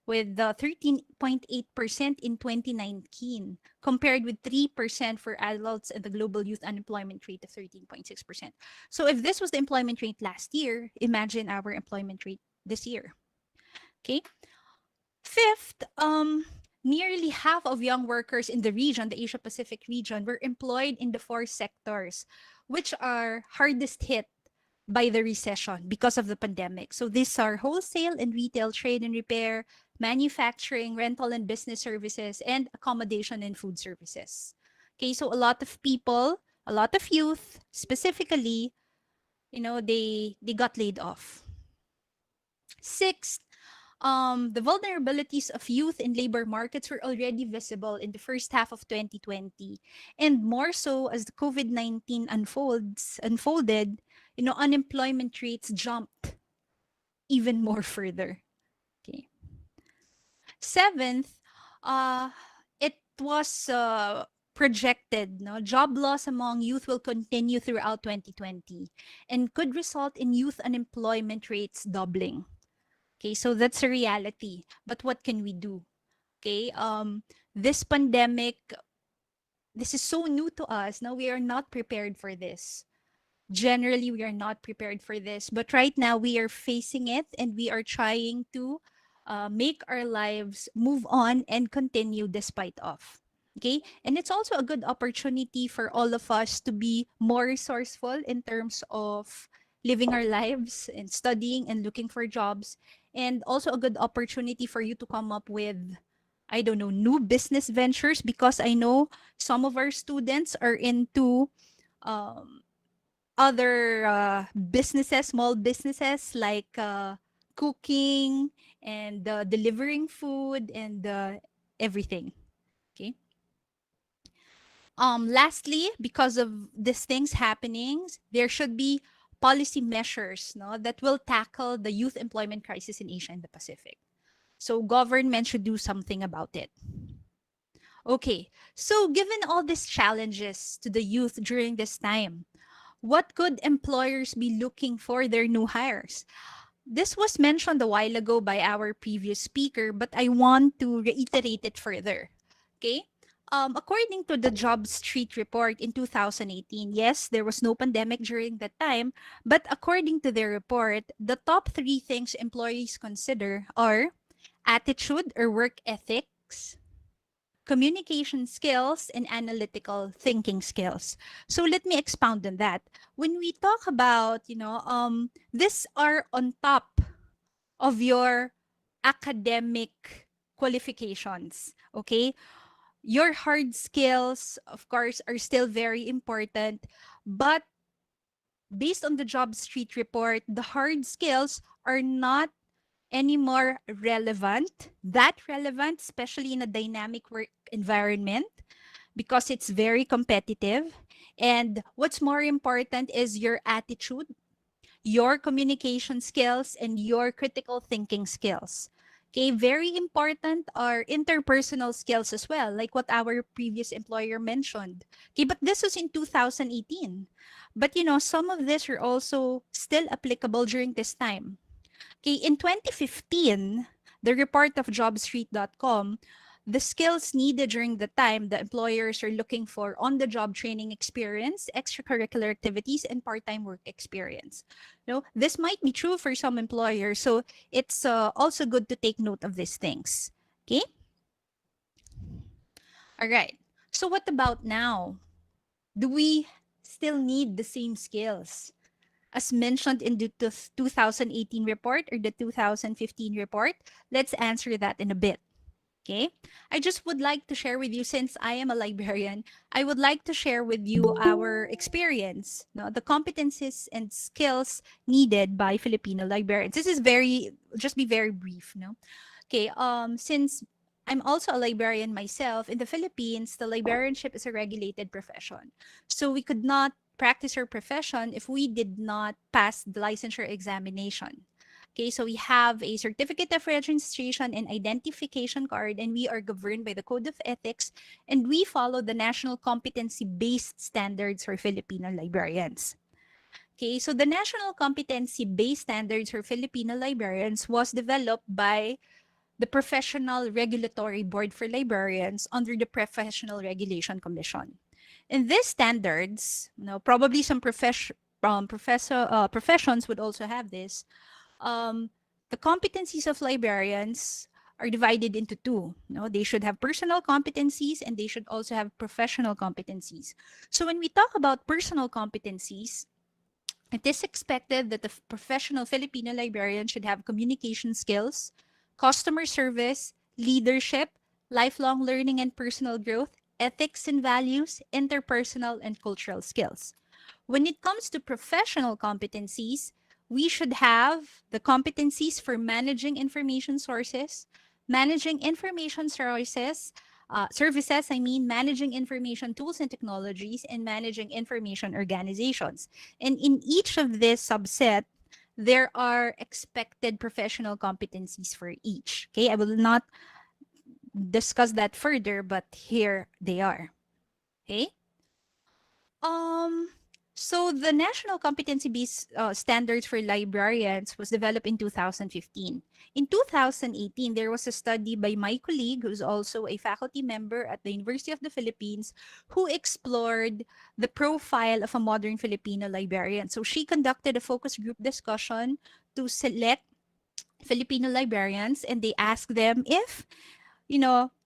with the 13.8% in 2019, compared with 3% for adults and the global youth unemployment rate of 13.6%. So if this was the employment rate last year, imagine our employment rate this year. Okay. Fifth, nearly half of young workers in the region, the Asia Pacific region, were employed in the four sectors, which are hardest hit by the recession because of the pandemic. So these are wholesale and retail, trade and repair, manufacturing, rental and business services, and accommodation and food services. Okay, so a lot of people, a lot of youth specifically, they got laid off. Sixth, the vulnerabilities of youth in labor markets were already visible in the first half of 2020, and more so as the COVID-19 unfolded, unemployment rates jumped even more further. Okay. Seventh, it was projected, no, job loss among youth will continue throughout 2020 and could result in youth unemployment rates doubling. Okay, so that's a reality. But what can we do? Okay, this pandemic, this is so new to us. Now we are not prepared for this. Generally, we are not prepared for this. But right now, we are facing it and we are trying to make our lives move on and continue despite of. Okay, and it's also a good opportunity for all of us to be more resourceful in terms of living our lives and studying and looking for jobs, and also a good opportunity for you to come up with, I don't know, new business ventures, because I know some of our students are into other businesses, small businesses like cooking and delivering food and everything. Okay. Lastly, because of these things happening, there should be policy measures, no, that will tackle the youth employment crisis in Asia and the Pacific. So government should do something about it. Okay, so given all these challenges to the youth during this time, what could employers be looking for their new hires? This was mentioned a while ago by our previous speaker, but I want to reiterate it further. Okay. According to the Job Street report in 2018, yes, there was no pandemic during that time, but according to their report, the top 3 things employees consider are attitude or work ethics, communication skills, and analytical thinking skills. So let me expound on that. When we talk about, these are on top of your academic qualifications, okay? Your hard skills, of course, are still very important, but based on the Job Street report, the hard skills are not any more that relevant, especially in a dynamic work environment, because it's very competitive. And what's more important is your attitude, your communication skills, and your critical thinking skills. Okay, very important are interpersonal skills as well, like what our previous employer mentioned. Okay, but this was in 2018. But some of this are also still applicable during this time. Okay, in 2015, the report of jobstreet.com, the skills needed during the time the employers are looking for on-the-job training experience, extracurricular activities, and part-time work experience. This might be true for some employers, so it's also good to take note of these things. Okay? All right. So what about now? Do we still need the same skills as mentioned in the 2018 report or the 2015 report? Let's answer that in a bit. Okay, I just would like to share with you, since I am a librarian, I would like to share with you our experience, the competencies and skills needed by Filipino librarians. This is just be very brief, Okay, since I'm also a librarian myself, in the Philippines, the librarianship is a regulated profession. So we could not practice our profession if we did not pass the licensure examination. Okay, so we have a certificate of registration and identification card, and we are governed by the Code of Ethics, and we follow the national competency-based standards for Filipino librarians. Okay, so the national competency-based standards for Filipino librarians was developed by the Professional Regulatory Board for Librarians under the Professional Regulation Commission. In these standards, probably some professions would also have this. The competencies of librarians are divided into 2. They should have personal competencies and they should also have professional competencies. So when we talk about personal competencies, it is expected that the professional Filipino librarian should have communication skills, customer service, leadership, lifelong learning and personal growth, ethics and values, interpersonal and cultural skills. When it comes to professional competencies, we should have the competencies for managing information sources, managing information services, managing information tools and technologies, and managing information organizations. And in each of this subset, there are expected professional competencies for each. Okay, I will not discuss that further, but here they are. Okay. So the National Competency-Based Standards for Librarians was developed in 2015. In 2018, there was a study by my colleague, who's also a faculty member at the University of the Philippines, who explored the profile of a modern Filipino librarian. So she conducted a focus group discussion to select Filipino librarians, and they asked them if,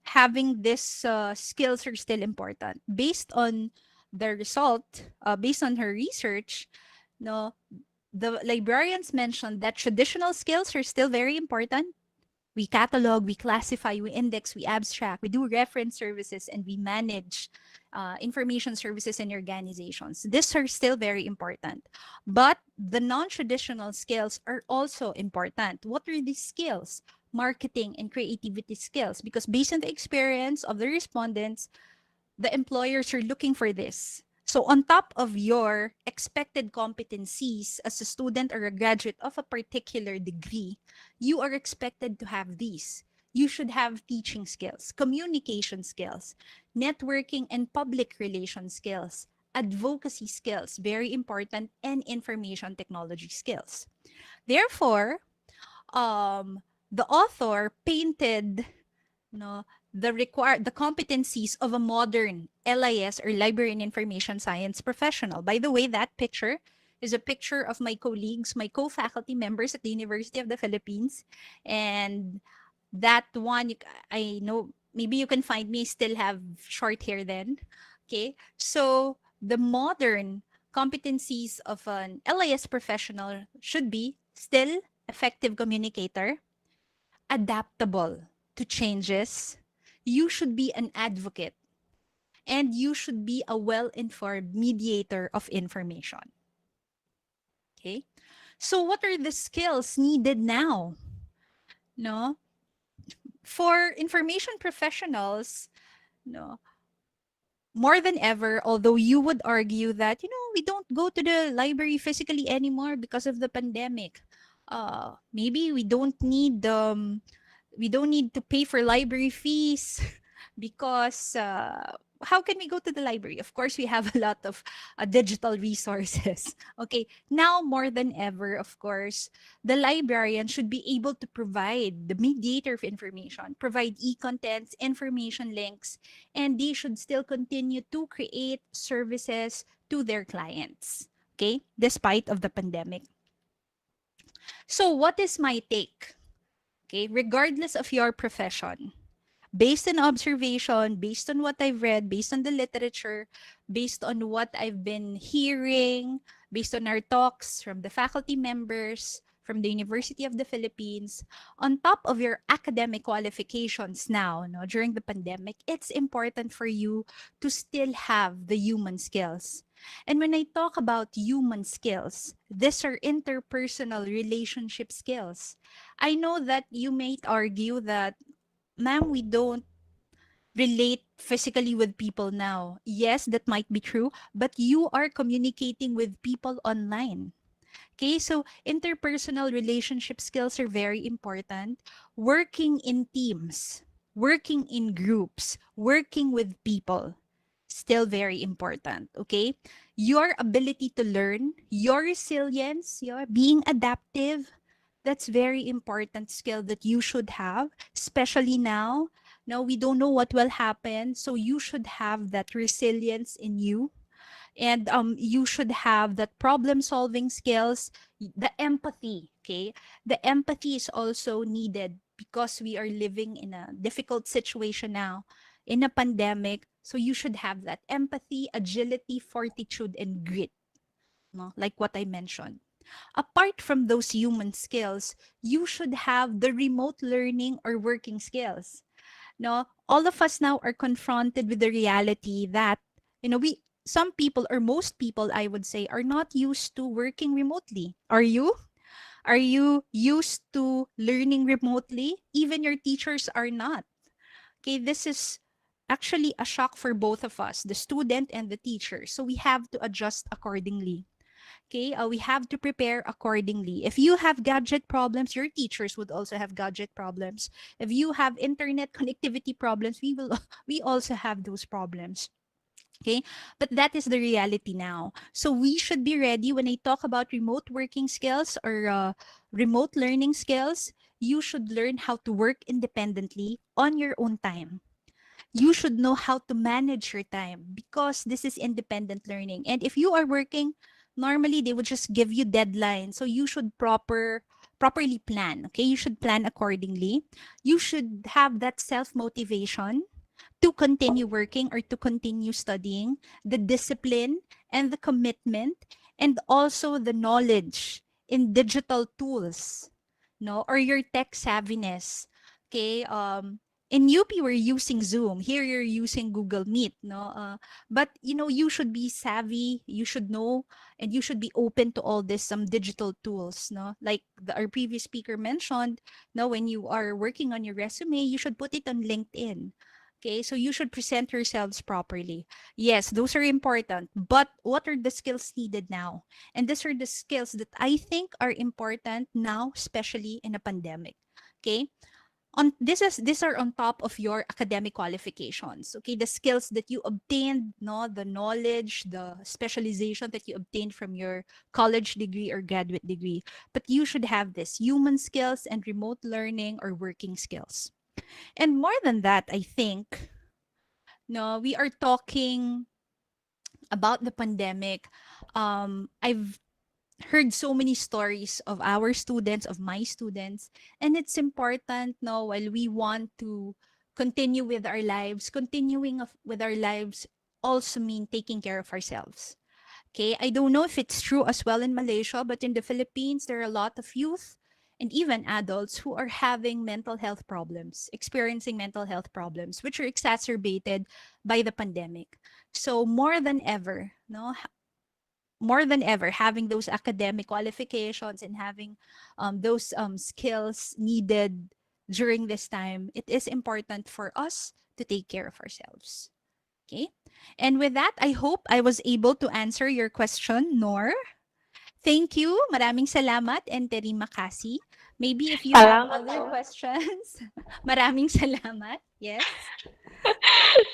having these skills are still important. Based on the result, based on her research, the librarians mentioned that traditional skills are still very important. We catalog, we classify, we index, we abstract, we do reference services, and we manage information services and organizations. These are still very important. But the non-traditional skills are also important. What are these skills? marketing, and creativity skills, because based on the experience of the respondents, the employers are looking for this. So on top of your expected competencies as a student or a graduate of a particular degree, you are expected to have these. You should have teaching skills, communication skills, networking and public relation skills, advocacy skills, very important, and information technology skills. Therefore, the author painted, no, the competencies of a modern LIS, or Library and Information Science professional. By the way, that picture is a picture of my colleagues, my co-faculty members at the University of the Philippines. And that one, I know maybe you can find me still have short hair then. Okay, so the modern competencies of an LIS professional should be still effective communicator, adaptable to changes, you should be an advocate, and you should be a well-informed mediator of information. Okay? So what are the skills needed now? No? For information professionals, no, more than ever, although you would argue that, we don't go to the library physically anymore because of the pandemic. Maybe we don't need to pay for library fees because how can we go to the library? Of course, we have a lot of digital resources. Okay, now more than ever, of course, the librarian should be able to provide the mediator of information, provide e-contents, information links, and they should still continue to create services to their clients, okay, despite of the pandemic. So what is my take? Okay, regardless of your profession, based on observation, based on what I've read, based on the literature, based on what I've been hearing, based on our talks from the faculty members from the University of the Philippines, on top of your academic qualifications now, during the pandemic, it's important for you to still have the human skills. And when I talk about human skills, these are interpersonal relationship skills. I know that you may argue that, ma'am, we don't relate physically with people now. Yes, that might be true, but you are communicating with people online. Okay, so interpersonal relationship skills are very important. Working in teams, working in groups, working with people, still very important. Okay, your ability to learn, your resilience, your being adaptive, that's very important skill that you should have, especially now. Now we don't know what will happen, so you should have that resilience in you, and you should have that problem solving skills, the empathy. Okay, the empathy is also needed because we are living in a difficult situation now, in a pandemic. So you should have that empathy, agility, fortitude, and grit, no? Like what I mentioned. Apart from those human skills, you should have the remote learning or working skills. No, all of us now are confronted with the reality that, we, some people, or most people, I would say, are not used to working remotely. Are you? Are you used to learning remotely? Even your teachers are not. Okay, this is actually a shock for both of us, the student and the teacher. So we have to adjust accordingly. Okay, we have to prepare accordingly. If you have gadget problems, your teachers would also have gadget problems. If you have internet connectivity problems, we also have those problems. Okay, but that is the reality now. So we should be ready. When I talk about remote working skills or remote learning skills, you should learn how to work independently on your own time. You should know how to manage your time because this is independent learning. And if you are working, normally they would just give you deadlines. So you should properly plan. Okay, you should plan accordingly. You should have that self-motivation to continue working or to continue studying, the discipline and the commitment, and also the knowledge in digital tools, no, or your tech savviness. Okay, in UP we're using Zoom. Here you're using Google Meet, no? But you should be savvy. You should know, and you should be open to all this some digital tools, no? Like our previous speaker mentioned, no, when you are working on your resume, you should put it on LinkedIn. Okay, so you should present yourselves properly. Yes, those are important. But what are the skills needed now? And these are the skills that I think are important now, especially in a pandemic. Okay, these are on top of your academic qualifications. Okay, the skills that you obtained, no, the knowledge, the specialization that you obtained from your college degree or graduate degree. But you should have this human skills and remote learning or working skills. And more than that, I think, no, we are talking about the pandemic. I've heard so many stories of our students, of my students, and it's important, no, while we want to continue with our lives, with our lives also mean taking care of ourselves. Okay, I don't know if it's true as well in Malaysia, but in the Philippines, there are a lot of youth and even adults who are having mental health problems, experiencing mental health problems, which are exacerbated by the pandemic. So more than ever, no, more than ever, having those academic qualifications and having those skills needed during this time, it is important for us to take care of ourselves. Okay. And with that, I hope I was able to answer your question, Nor. Thank you. Maraming salamat and terima kasih. Maybe if you have Salamat other po. questions, maraming salamat. Yes.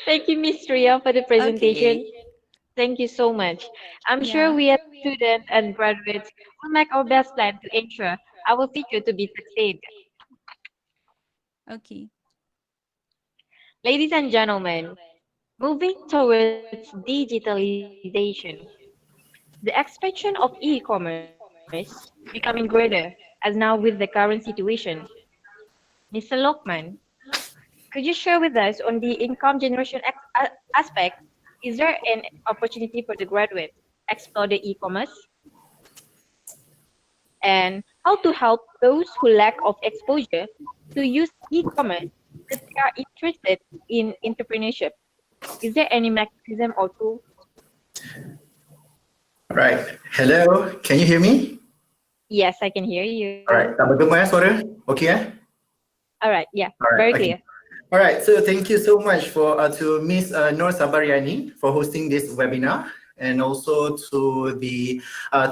Thank you, Miss Ria, for the presentation. Okay. Thank you so much. I'm sure Yeah. we as students and graduates will make our best plan to ensure our future to be succeed. Okay. Ladies and gentlemen, moving towards digitalization, the expansion of e-commerce becoming greater as now with the current situation. Mr. Lokman, could you share with us on the income generation aspect? Is there an opportunity for the graduate explore the e-commerce and how to help those who lack of exposure to use e-commerce if they are interested in entrepreneurship? Is there any mechanism or tool? Right. Hello, can you hear me? Yes, I can hear you. Alright, tak bergema suara? Okay All right, yeah, very Alright, clear. okay. Alright, so thank you so much for to Miss Nur Sabariani for hosting this webinar, and also to the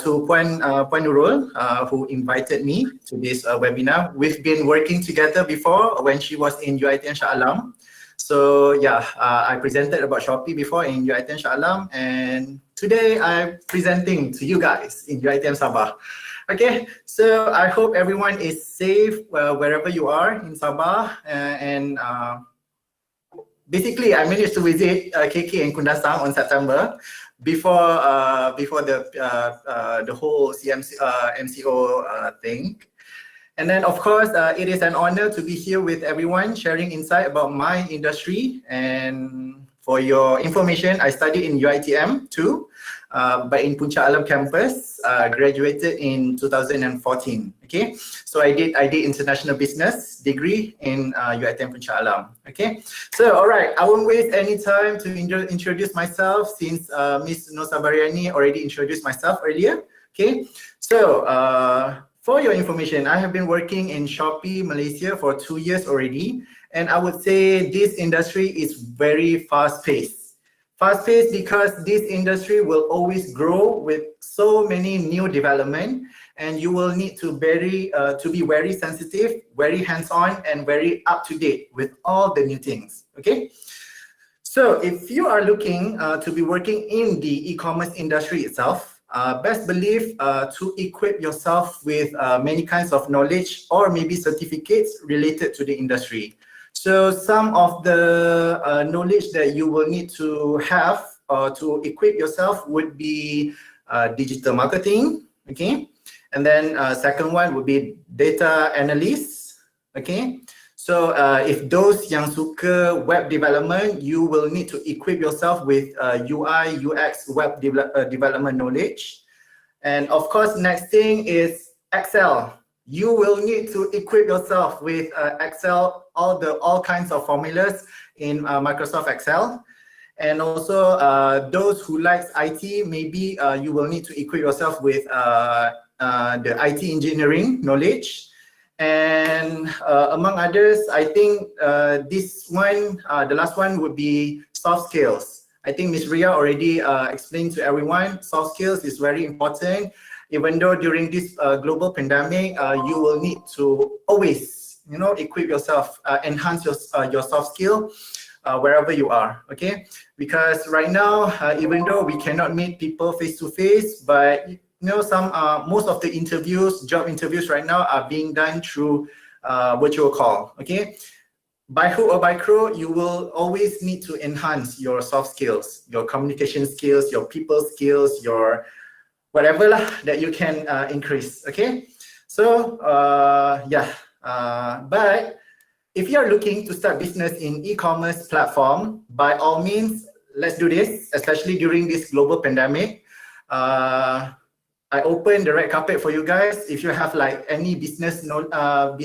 to Puan Nurul who invited me to this webinar. We've been working together before when she was in UiTM Shah Alam. So yeah, I presented about Shopee before in UiTM Shah Alam, and today I'm presenting to you guys in UiTM Sabah. Okay, so I hope everyone is safe wherever you are in Sabah, and basically I managed to visit KK and Kundasang on September before the whole MCO thing. And then of course, it is an honor to be here with everyone sharing insight about my industry. And for your information, I studied in UiTM too, but in Puncak Alam campus, graduated in 2014. Okay, so I did international business degree in UiTM Puncak Alam. Okay, so all right, I won't waste any time to introduce myself since Miss Nur Sabariani already introduced myself earlier. Okay, so for your information, I have been working in Shopee Malaysia for 2 years already, and I would say this industry is very fast-paced. Fast-paced because this industry will always grow with so many new development, and you will need to be very sensitive, very hands-on, and very up-to-date with all the new things. Okay. So if you are looking to be working in the e-commerce industry itself, best believe to equip yourself with many kinds of knowledge or maybe certificates related to the industry. So some of the knowledge that you will need to have to equip yourself would be digital marketing, okay? And then second one would be data analyst, okay? So if those yang suka web development, you will need to equip yourself with UI, UX, web development knowledge. And of course, next thing is Excel. you will need to equip yourself with Excel, all kinds of formulas in Microsoft Excel. And also those who likes IT, maybe you will need to equip yourself with the IT engineering knowledge. And among others, I think this one, the last one would be soft skills. I think Ms. Ria already explained to everyone, soft skills is very important. Even though during this global pandemic, you will need to always, equip yourself, enhance your soft skill wherever you are, okay? Because right now, even though we cannot meet people face to face, but most of the interviews, job interviews right now are being done through virtual call, okay? By hook or by crook, you will always need to enhance your soft skills, your communication skills, your people skills, your whatever that you can increase, okay? So, but if you're looking to start business in e-commerce platform, by all means, let's do this, especially during this global pandemic. I open the red carpet for you guys. If you have like any business stuff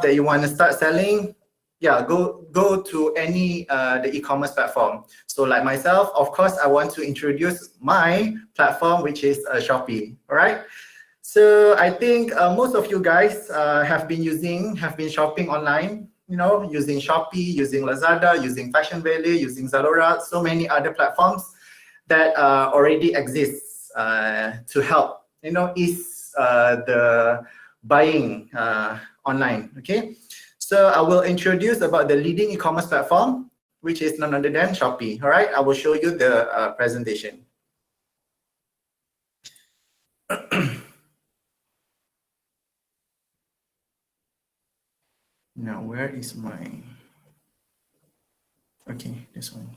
that you want to start selling, yeah, go to any the e-commerce platform. So like myself, of course, I want to introduce my platform, which is Shopee. All right. So I think most of you guys have been shopping online. Using Shopee, using Lazada, using Fashion Valley, using Zalora, so many other platforms that already exists to help ease the buying online. Okay. So I will introduce about the leading e-commerce platform, which is none other than Shopee. All right, I will show you the presentation. Now, where is my? Okay, this one.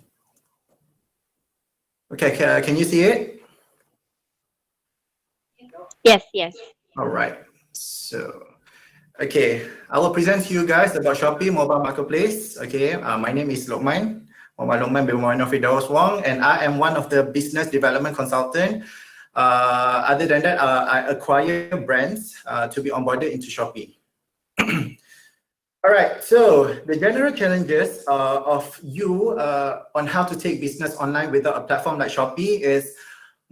Okay, can you see it? Yes, yes. All right. So. Okay, I will present to you guys about Shopee Mobile Marketplace. Okay, my name is Lokman, Muhammad Lokman bin Muhammad Firdaus Wong, and I am one of the business development consultant. Other than that, I acquire brands to be onboarded into Shopee. All right, so the general challenges of you on how to take business online without a platform like Shopee is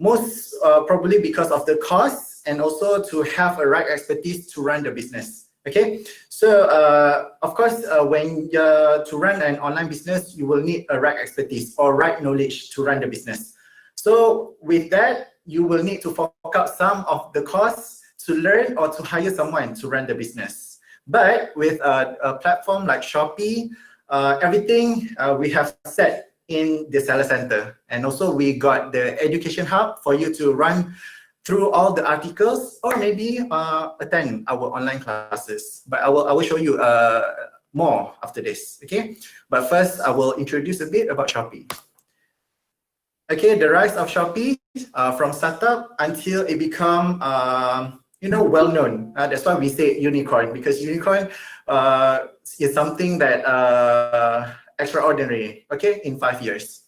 most probably because of the cost and also to have a right expertise to run the business. Okay, so of course, when to run an online business, you will need a right expertise or right knowledge to run the business. So with that, you will need to fork out some of the costs to learn or to hire someone to run the business. But with a platform like Shopee, everything we have set in the seller center, and also we got the education hub for you to run through all the articles or maybe attend our online classes. But I will show you more after this, okay? But first, I will introduce a bit about Shopee. Okay, the rise of Shopee from startup until it become well-known. That's why we say unicorn, because unicorn is something that extraordinary, okay, in 5 years.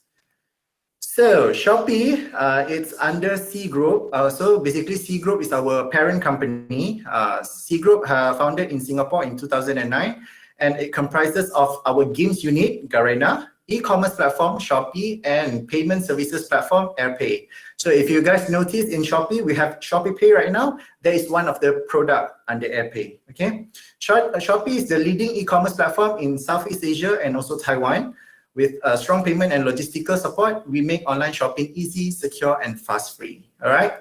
So Shopee, it's under C Group. So basically C Group is our parent company. C Group founded in Singapore in 2009, and it comprises of our games unit, Garena, e-commerce platform, Shopee, and payment services platform, AirPay. So if you guys notice in Shopee, we have Shopee Pay right now. That is one of the product under AirPay, okay? Shopee is the leading e-commerce platform in Southeast Asia and also Taiwan. With strong payment and logistical support, we make online shopping easy, secure, and fast-free. All right.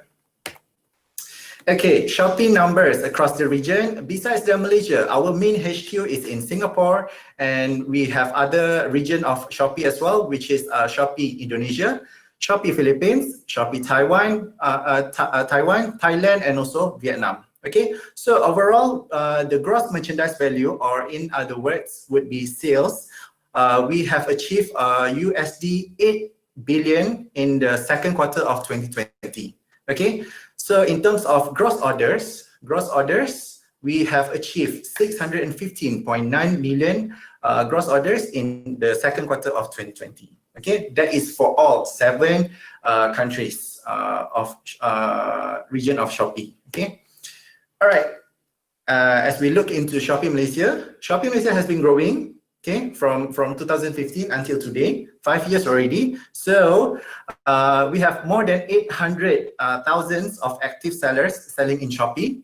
Okay, Shopee numbers across the region. Besides the Malaysia, our main HQ is in Singapore, and we have other region of Shopee as well, which is Shopee Indonesia, Shopee Philippines, Shopee Taiwan, Thailand, and also Vietnam. Okay, so overall, the gross merchandise value, or in other words, would be sales. We have achieved USD 8 billion in the second quarter of 2020. Okay, so in terms of gross orders, we have achieved 615.9 million gross orders in the second quarter of 2020. Okay, that is for all 7 countries of region of Shopee. Okay, All right. As we look into Shopee Malaysia has been growing, okay, from 2015 until today, 5 years already. So we have more than 800 thousands of active sellers selling in Shopee.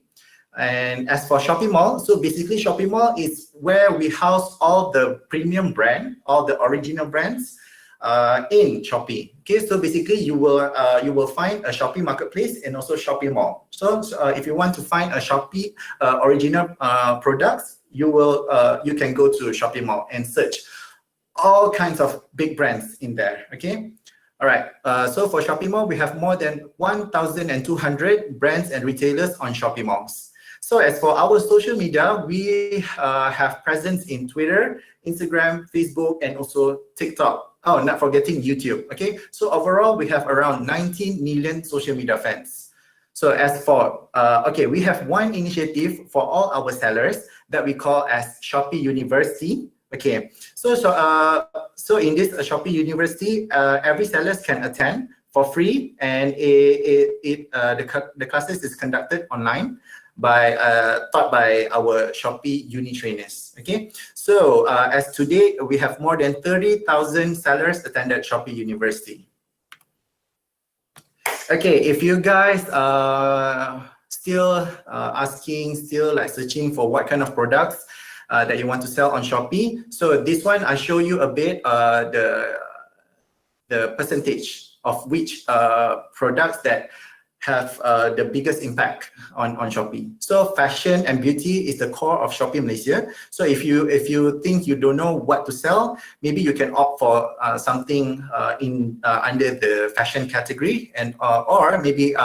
And as for Shopee Mall, so basically Shopee Mall is where we house all the premium brand, all the original brands in Shopee. Okay, so basically you will find a Shopee Marketplace and also Shopee Mall. So if you want to find a Shopee original products, you can go to Shopee Mall and search all kinds of big brands in there. Okay. All right. So for Shopee Mall, we have more than 1,200 brands and retailers on Shopee Malls. So as for our social media, we have presence in Twitter, Instagram, Facebook, and also TikTok. Oh, not forgetting YouTube. Okay, so overall we have around 19 million social media fans. So as for okay, we have one initiative for all our sellers that we call as Shopee University. Okay, so in this Shopee University, every sellers can attend for free, and the classes is conducted online by taught by our Shopee uni trainers. Okay, so as today we have more than 30,000 sellers attended Shopee University. Okay, if you guys still asking, still like searching for what kind of products that you want to sell on Shopee, so this one I show you a bit the percentage of which products that have the biggest impact on Shopee. So fashion and beauty is the core of Shopee Malaysia. So if you think you don't know what to sell, maybe you can opt for something under the fashion category, and or maybe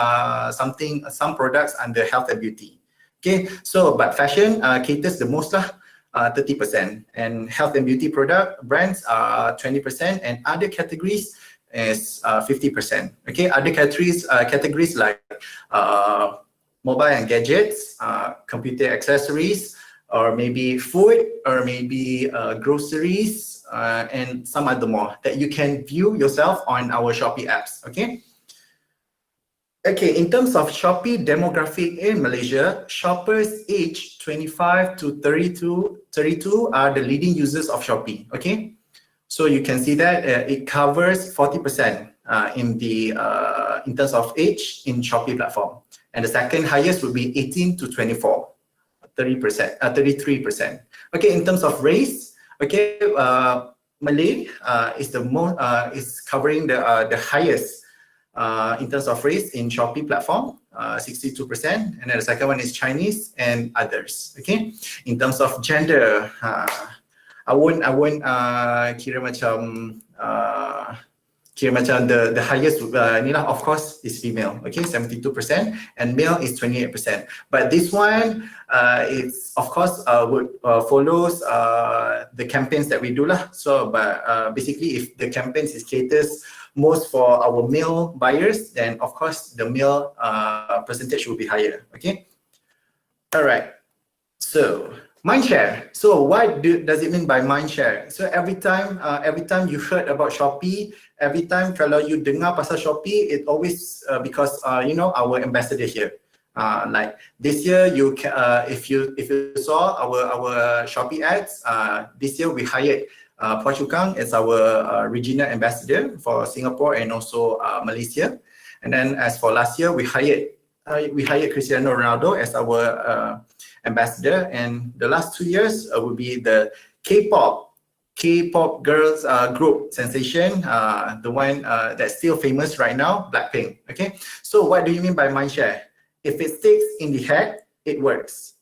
some products under health and beauty. Okay, so but fashion caters the most lah, 30%, and health and beauty product brands are 20%, and other categories is 50%. Okay, other categories like mobile and gadgets, computer accessories, or maybe food, or maybe groceries, and some other more that you can view yourself on our Shopee apps. Okay. Okay, in terms of Shopee demographic in Malaysia, shoppers aged 25 to 32 are the leading users of Shopee. Okay. So you can see that it covers 40% in terms of age in Shopee platform, and the second highest would be 18 to 24, 33%. Okay, in terms of race, okay, Malay is the most is covering the highest in terms of race in Shopee platform, 62%, and then the second one is Chinese and others. Okay, in terms of gender. I won't kira macam the highest of course is female. Okay, 72%, and male is 28%. But this one it's of course follows the campaigns that we do lah. So but basically if the campaigns is caters most for our male buyers, then of course the male percentage will be higher. Okay, all right. So mindshare. So what does it mean by mindshare? So every time you heard about Shopee, every time kalau you dengar pasal Shopee, it always because you know our ambassador here. Like this year, if you saw our Shopee ads, this year we hired Perwakilan as our regional ambassador for Singapore and also Malaysia. And then as for last year, we hired Cristiano Ronaldo as our ambassador, and the last 2 years will be the K-pop girls group sensation, the one that's still famous right now, Blackpink. Okay, so what do you mean by mindshare? If it sticks in the head, it works.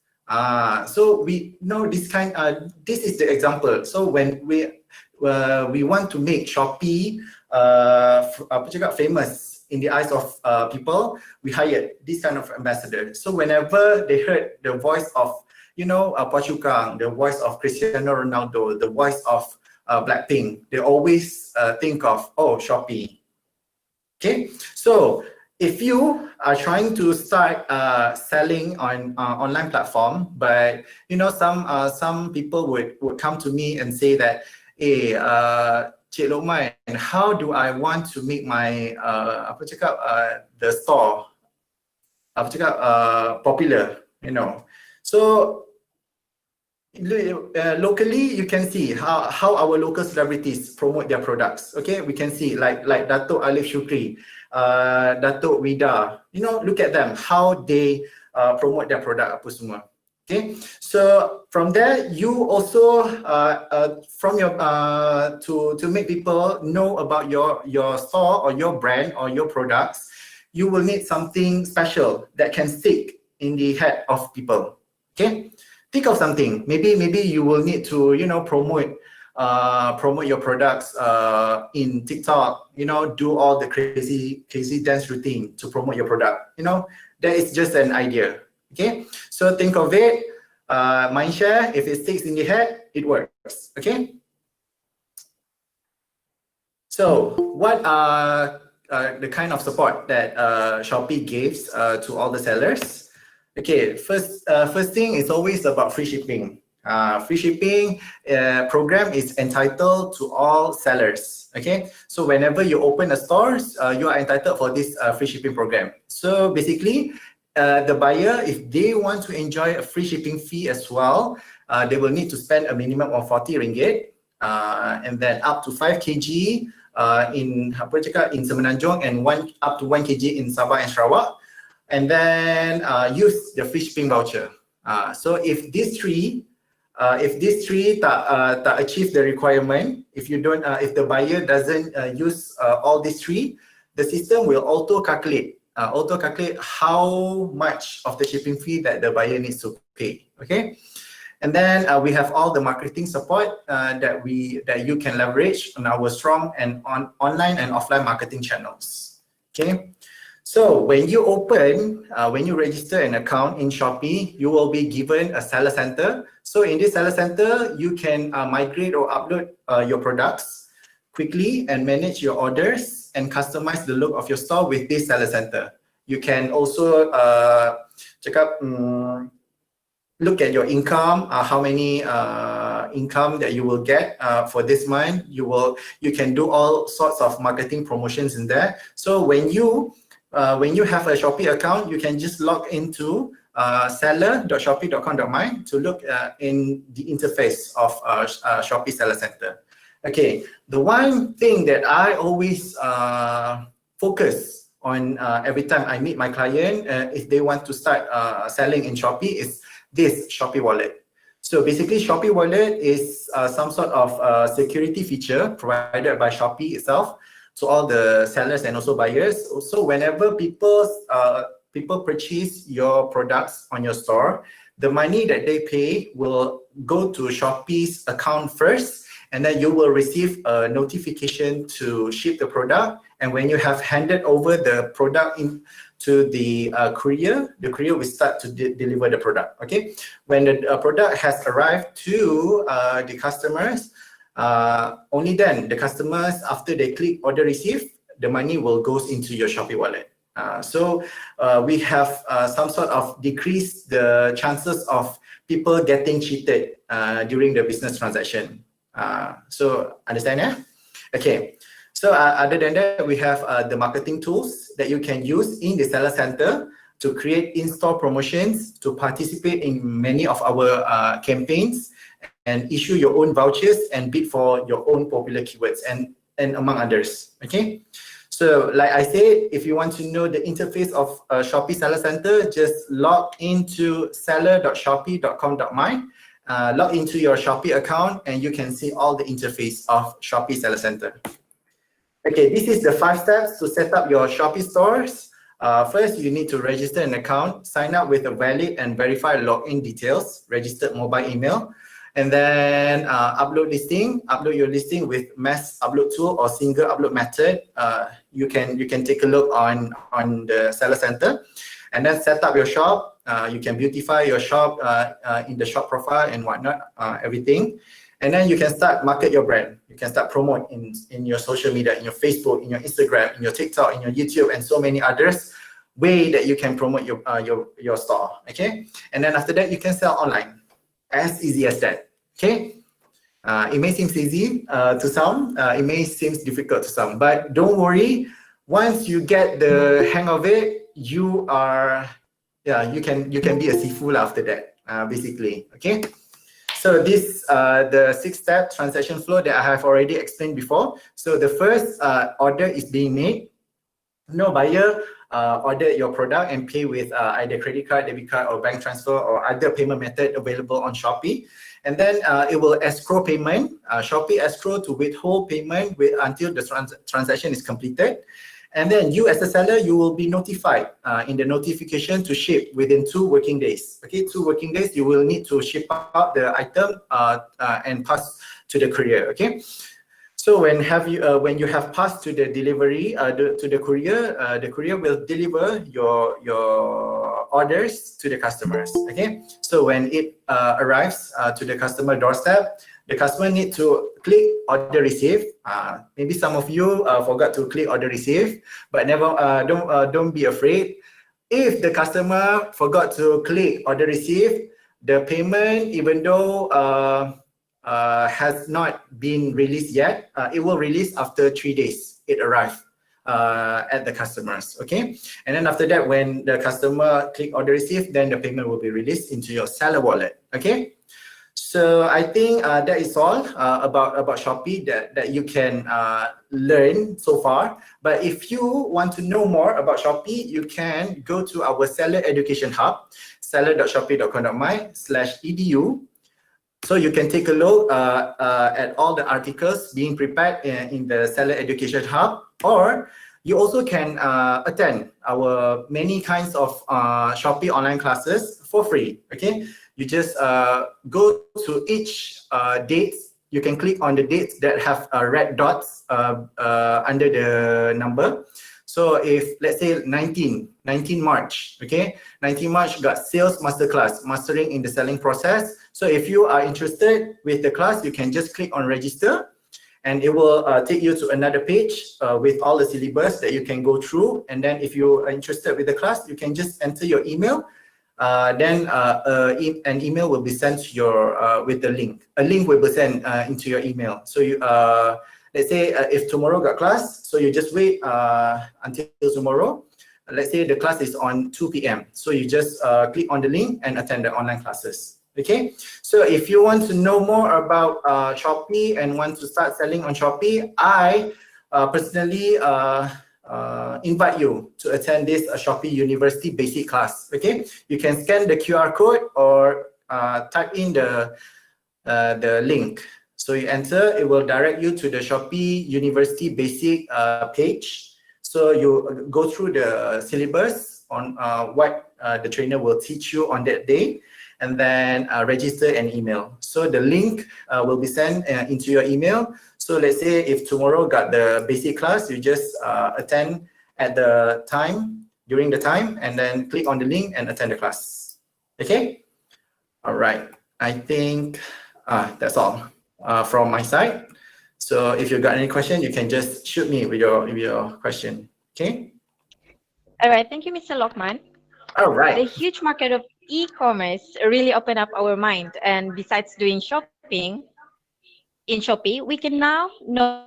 So we know this is the example. So when we want to make Shopee famous in the eyes of people, we hired this kind of ambassador. So whenever they heard the voice of, Perwakilan, the voice of Cristiano Ronaldo, the voice of Blackpink, they always think of, oh, Shopee. Okay, so if you are trying to start selling on online platform, but some people would come to me and say that, hey, Cik Lokman, how do I want to make my the store popular? you know. So locally, you can see how our local celebrities promote their products. Okay, we can see like Dato' Alif Shukri, Dato' Wida. You know, look at them, how they promote their product apa semua. Okay, so from there, you also from your to make people know about your store or your brand or your products, you will need something special that can stick in the head of people. Okay, think of something. Maybe you will need to, you know, promote your products in TikTok. You know, do all the crazy dance routine to promote your product. You know, that is just an idea. Okay, so think of it. Mind share. If it sticks in the head, it works. Okay. So what are the kind of support that Shopee gives to all the sellers? Okay, first thing is always about free shipping. Free shipping program is entitled to all sellers. Okay, so whenever you open a store, you are entitled for this free shipping program. So basically, the buyer, if they want to enjoy a free shipping fee as well, they will need to spend a minimum of 40 ringgit, and then up to 5 kg in Semenanjung and up to 1 kg in Sabah and Sarawak. And then use the free shipping voucher. So if these three tak achieve the requirement, if the buyer doesn't use all these three, the system will auto calculate how much of the shipping fee that the buyer needs to pay. Okay, and then we have all the marketing support that you can leverage on our strong and online and offline marketing channels. Okay. So when you register an account in Shopee, you will be given a seller center. So in this seller center, you can migrate or upload your products quickly and manage your orders and customize the look of your store with this seller center. You can also look at your income, how many income that you will get for this month. You can do all sorts of marketing promotions in there. So when you have a Shopee account, you can just log into seller.shopee.com.my to look in the interface of Shopee Seller Center. Okay, the one thing that I always focus on every time I meet my client if they want to start selling in Shopee is this Shopee Wallet. So basically, Shopee Wallet is some sort of security feature provided by Shopee itself to all the sellers and also buyers. So whenever people purchase your products on your store, the money that they pay will go to Shopee's account first, and then you will receive a notification to ship the product. And when you have handed over the product to the courier will start to deliver the product. Okay, when the product has arrived to the customers, only then the customers, after they click order receive, the money will goes into your Shopee wallet. So we have some sort of decrease the chances of people getting cheated during the business transaction. So understand, yeah? Okay. So other than that, we have the marketing tools that you can use in the seller center to create in-store promotions, to participate in many of our campaigns, and issue your own vouchers and bid for your own popular keywords and among others. Okay. So like I said, if you want to know the interface of Shopee Seller Center, just log into seller.shopee.com.my, log into your Shopee account, and you can see all the interface of Shopee Seller Center. Okay, this is the 5 steps to set up your Shopee stores. First, you need to register an account, sign up with a valid and verified login details, registered mobile email, and then upload your listing with mass upload tool or single upload method. You can take a look on the Seller Center, and then set up your shop. You can beautify your shop in the shop profile and whatnot, everything. And then you can start market your brand. You can start promote in your social media, in your Facebook, in your Instagram, in your TikTok, in your YouTube, and so many others way that you can promote your store. Okay, and then after that you can sell online. As easy as that. Okay, it may seem easy to some, it may seem difficult to some, but don't worry. Once you get the hang of it, you are yeah, you can be a sifu after that, basically. Okay. So this the 6-step transaction flow that I have already explained before. So the first order is being made. No buyer order your product and pay with either credit card, debit card, or bank transfer, or other payment method available on Shopee. And then it will escrow payment. Shopee escrow to withhold payment until the transaction is completed. And then you as a seller, you will be notified in the notification to ship within 2 working days. Okay, 2 working days, you will need to ship out the item and pass to the courier. Okay. So when you have passed to the delivery to the courier will deliver your orders to the customers. Okay. So when it arrives to the customer doorstep, the customer need to click order receive. Maybe some of you forgot to click order receive, but never don't be afraid. If the customer forgot to click order receive, the payment, even though has not been released yet, it will release after 3 days. It arrived at the customers. Okay, and then after that, when the customer click order receive, then the payment will be released into your seller wallet. Okay. So I think that is all about Shopee that you can learn so far. But if you want to know more about Shopee, you can go to our Seller Education Hub, seller.shopee.com.my/edu. So you can take a look at all the articles being prepared in the Seller Education Hub, or you also can attend our many kinds of Shopee online classes for free. Okay. You just go to each dates. You can click on the dates that have red dots under the number. So if let's say 19 March, okay, 19 March got sales masterclass, mastering in the selling process. So if you are interested with the class, you can just click on register, and it will take you to another page with all the syllabus that you can go through. And then if you are interested with the class, you can just enter your email. Then an email will be sent to your with the link. A link will be sent into your email. So you let's say if tomorrow got class, so you just wait until tomorrow. Let's say the class is on 2 p.m. So you just click on the link and attend the online classes. Okay. So if you want to know more about Shopee and want to start selling on Shopee, I personally invite you to attend this Shopee University basic class. Okay, you can scan the QR code or type in the link. So you enter, it will direct you to the Shopee University basic page. So you go through the syllabus on what the trainer will teach you on that day, and then register an email. So the link will be sent into your email. So let's say if tomorrow got the basic class, you just attend at the time, during the time, and then click on the link and attend the class. Okay? All right. I think that's all from my side. So if you got any question, you can just shoot me with your question. Okay? All right, thank you, Mr. Lokman. All right. The huge market of e-commerce really opened up our mind. And besides doing shopping in Shopee, we can now know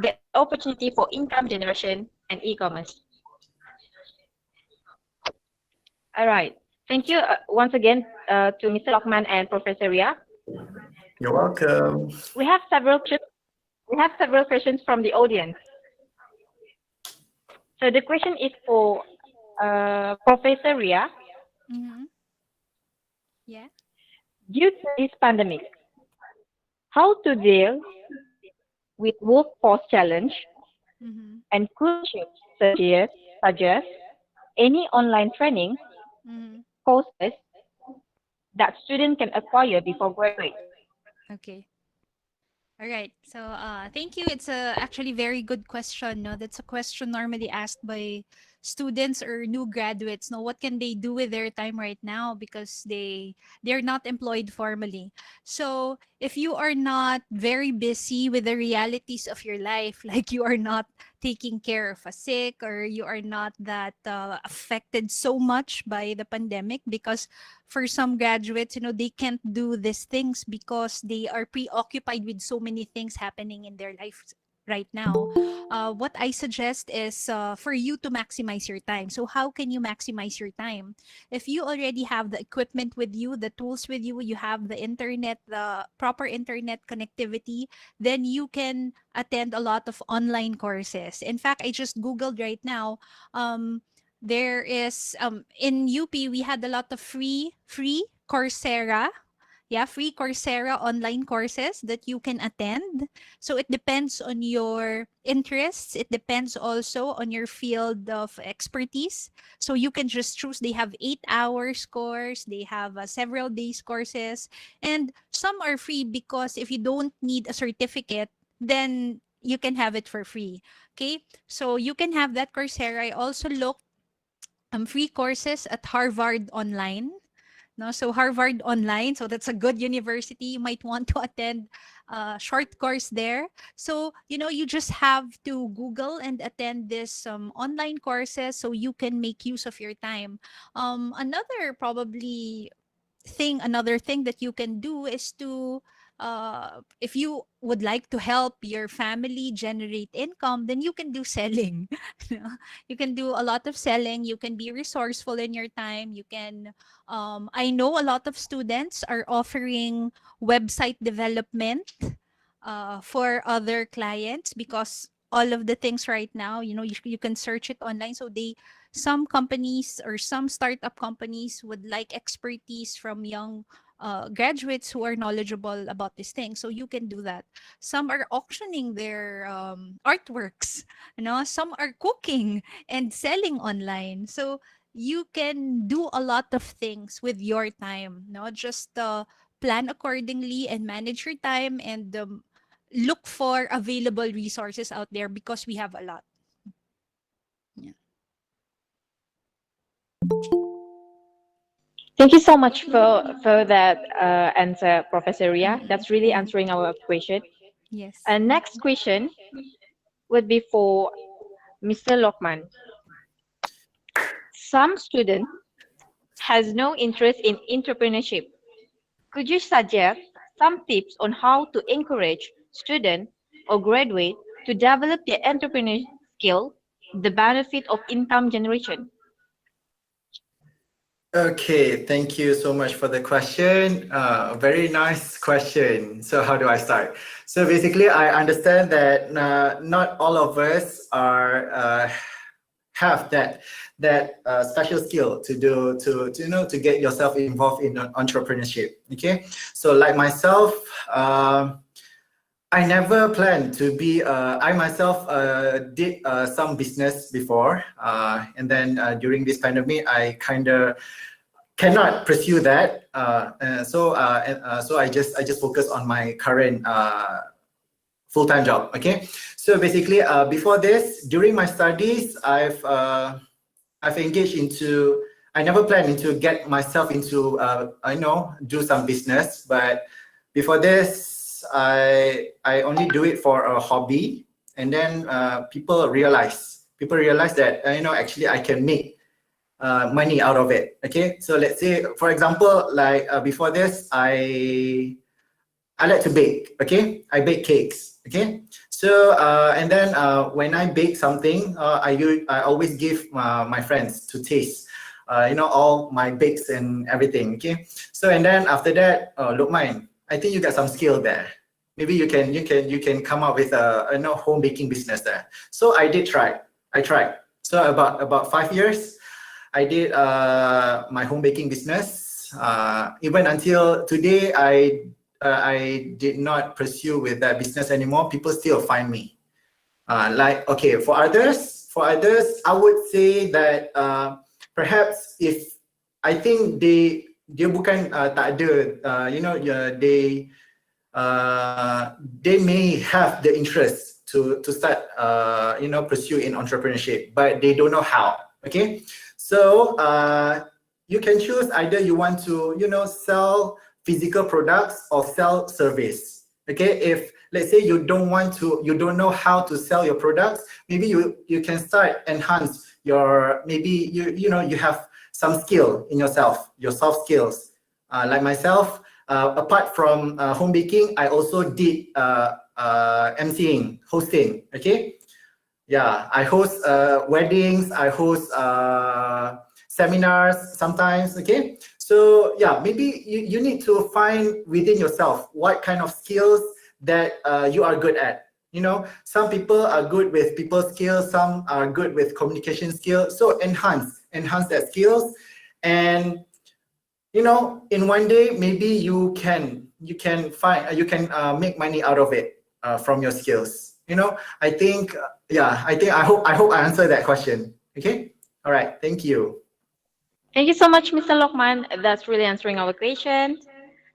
the opportunity for income generation and e-commerce. All right. Thank you once again to Mr. Lokman and Professor Ria. You're welcome. We have several questions from the audience. So the question is for Professor Ria. Mm-hmm. Yeah. Due to this pandemic, how to deal with workforce challenge Mm-hmm. and could you suggest any online training Mm-hmm. courses that students can acquire before graduate? Okay. All right. So thank you. It's a actually very good question. No, that's a question normally asked by students or new graduates. No, what can they do with their time right now because they're not employed formally. So if you are not very busy with the realities of your life, like you are not taking care of a sick or you are not that affected so much by the pandemic, because for some graduates, they can't do these things because they are preoccupied with so many things happening in their lives right now. What I suggest is for you to maximize your time. So how can you maximize your time? If you already have the equipment with you, the tools with you, you have the internet, the proper internet connectivity, then you can attend a lot of online courses. In fact, I just Googled right now. There is in UP we had a lot of free Coursera, yeah, free Coursera online courses that you can attend. So it depends on your interests. It depends also on your field of expertise. So you can just choose. They have 8 hours course. They have several days courses, and some are free because if you don't need a certificate, then you can have it for free. Okay, so you can have that Coursera. I also looked free courses at Harvard Online. No, so Harvard Online, so that's a good university. You might want to attend a short course there. So, you just have to Google and attend this online courses so you can make use of your time. Another thing that you can do is to if you would like to help your family generate income, then you can do selling. You can do a lot of selling. You can be resourceful in your time. You can I know a lot of students are offering website development for other clients, because all of the things right now, you can search it online. So some companies or some startup companies would like expertise from young graduates who are knowledgeable about this thing. So you can do that. Some are auctioning their artworks, some are cooking and selling online. So you can do a lot of things with your time. Just plan accordingly and manage your time, and look for available resources out there, because we have a lot. Yeah. Thank you so much for that answer, Professor Ria. That's really Mhm. answering our question. Yes. And next question would be for Mr. Lokman. Some student has no interest in entrepreneurship. Could you suggest some tips on how to encourage student or graduate to develop their entrepreneurial skill, the benefit of income generation? Okay, thank you so much for the question. Very nice question. So how do I start? So basically, I understand that not all of us are have that special skill to get yourself involved in entrepreneurship. Okay, so like myself, I never planned to be. I myself did some business before, and then during this pandemic, I kind of cannot pursue that. So I just focus on my current full-time job. Okay, so basically, before this, during my studies, I've engaged into. I never planned to get myself into. Do some business, but before this, I only do it for a hobby, and then people realize that actually I can make money out of it. Okay, so let's say, for example, like before this, I like to bake. Okay, I bake cakes. Okay, so and then when I bake something, I always give my friends to taste. All my bakes and everything. Okay, so and then after that, look, mine. I think you got some skill there. Maybe you can come up with a home baking business there. So I did try. I tried. So about 5 years, I did my home baking business. Even until today, I did not pursue with that business anymore. People still find me. Okay, for others, I would say that perhaps if I think dia bukan tak ada, they may have the interest to start pursue in entrepreneurship, but they don't know how. Okay, so you can choose either you want to sell physical products or sell service. Okay, if let's say you don't know how to sell your products, maybe you can start enhance your, maybe you have some skill in yourself, your soft skills. Like myself, apart from home baking, I also did emceeing, hosting. Okay. Yeah, I host weddings. I host seminars sometimes. Okay. So yeah, maybe you need to find within yourself what kind of skills that you are good at. You know, some people are good with people skills, some are good with communication skills. So enhance that skills, and you know, in one day maybe you can make money out of it from your skills. You know, I think I hope I answered that question. Okay. All right. Thank you. Thank you so much, Mr. Lokman. That's really answering our question.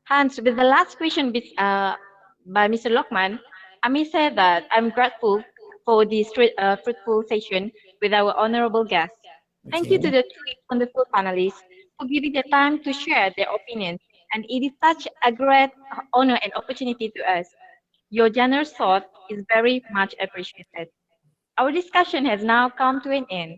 Hans, with the last question by Mr. Lokman, I may say that I'm grateful for this fruitful session with our honorable guests. Thank you to Okay. the three wonderful panelists for giving the time to share their opinions, and it is such a great honor and opportunity to us. Your generous thought is very much appreciated. Our discussion has now come to an end.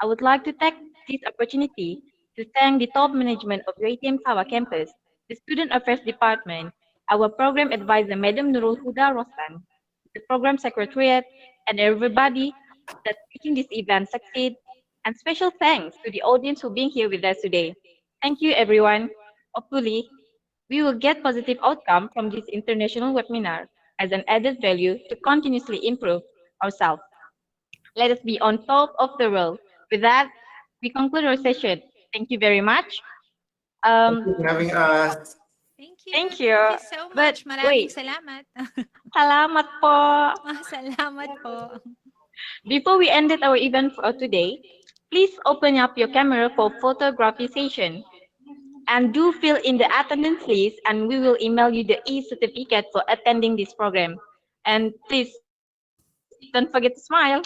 I would like to take this opportunity to thank the top management of UiTM Sawa campus, the Student Affairs Department, our program advisor, Madam Nurul Huda Rostan, the program secretariat, and everybody that's making this event succeed. And special thanks to the audience for being here with us today. Thank you, everyone. Hopefully, we will get positive outcome from this international webinar as an added value to continuously improve ourselves. Let us be on top of the world. With that, we conclude our session. Thank you very much. Thank you for having us. Thank you. Thank Thank you. you so But much. Maraming wait, salamat. salamat po. Salamat po. Before we ended our event for today, please open up your camera for photography session. And do fill in the attendance list, and we will email you the e-certificate for attending this program. And please don't forget to smile.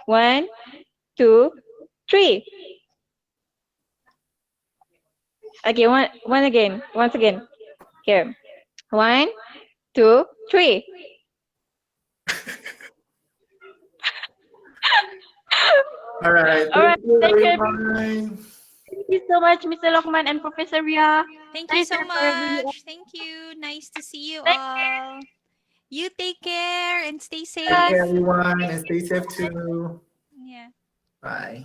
One, two, three. Okay, one again. Once again. Here. One, two, three. All right. All right. Thank you, Thank you, everyone. thank you so much, Mr. Lokman and Professor Ria. Thank you Thank so you for everyone. much. Thank you. Nice to see you Thank all. You take care and stay Take safe. care, everyone, and stay safe too. Yeah. Bye.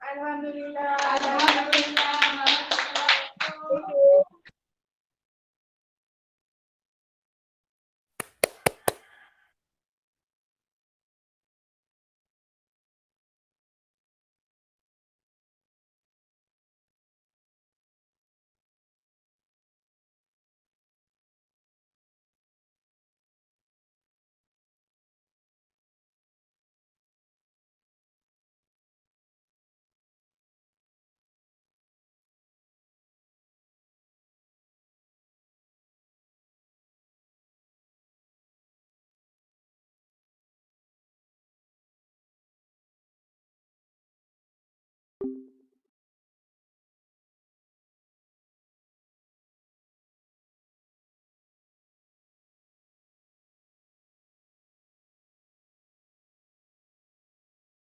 Alhamdulillah. Alhamdulillah.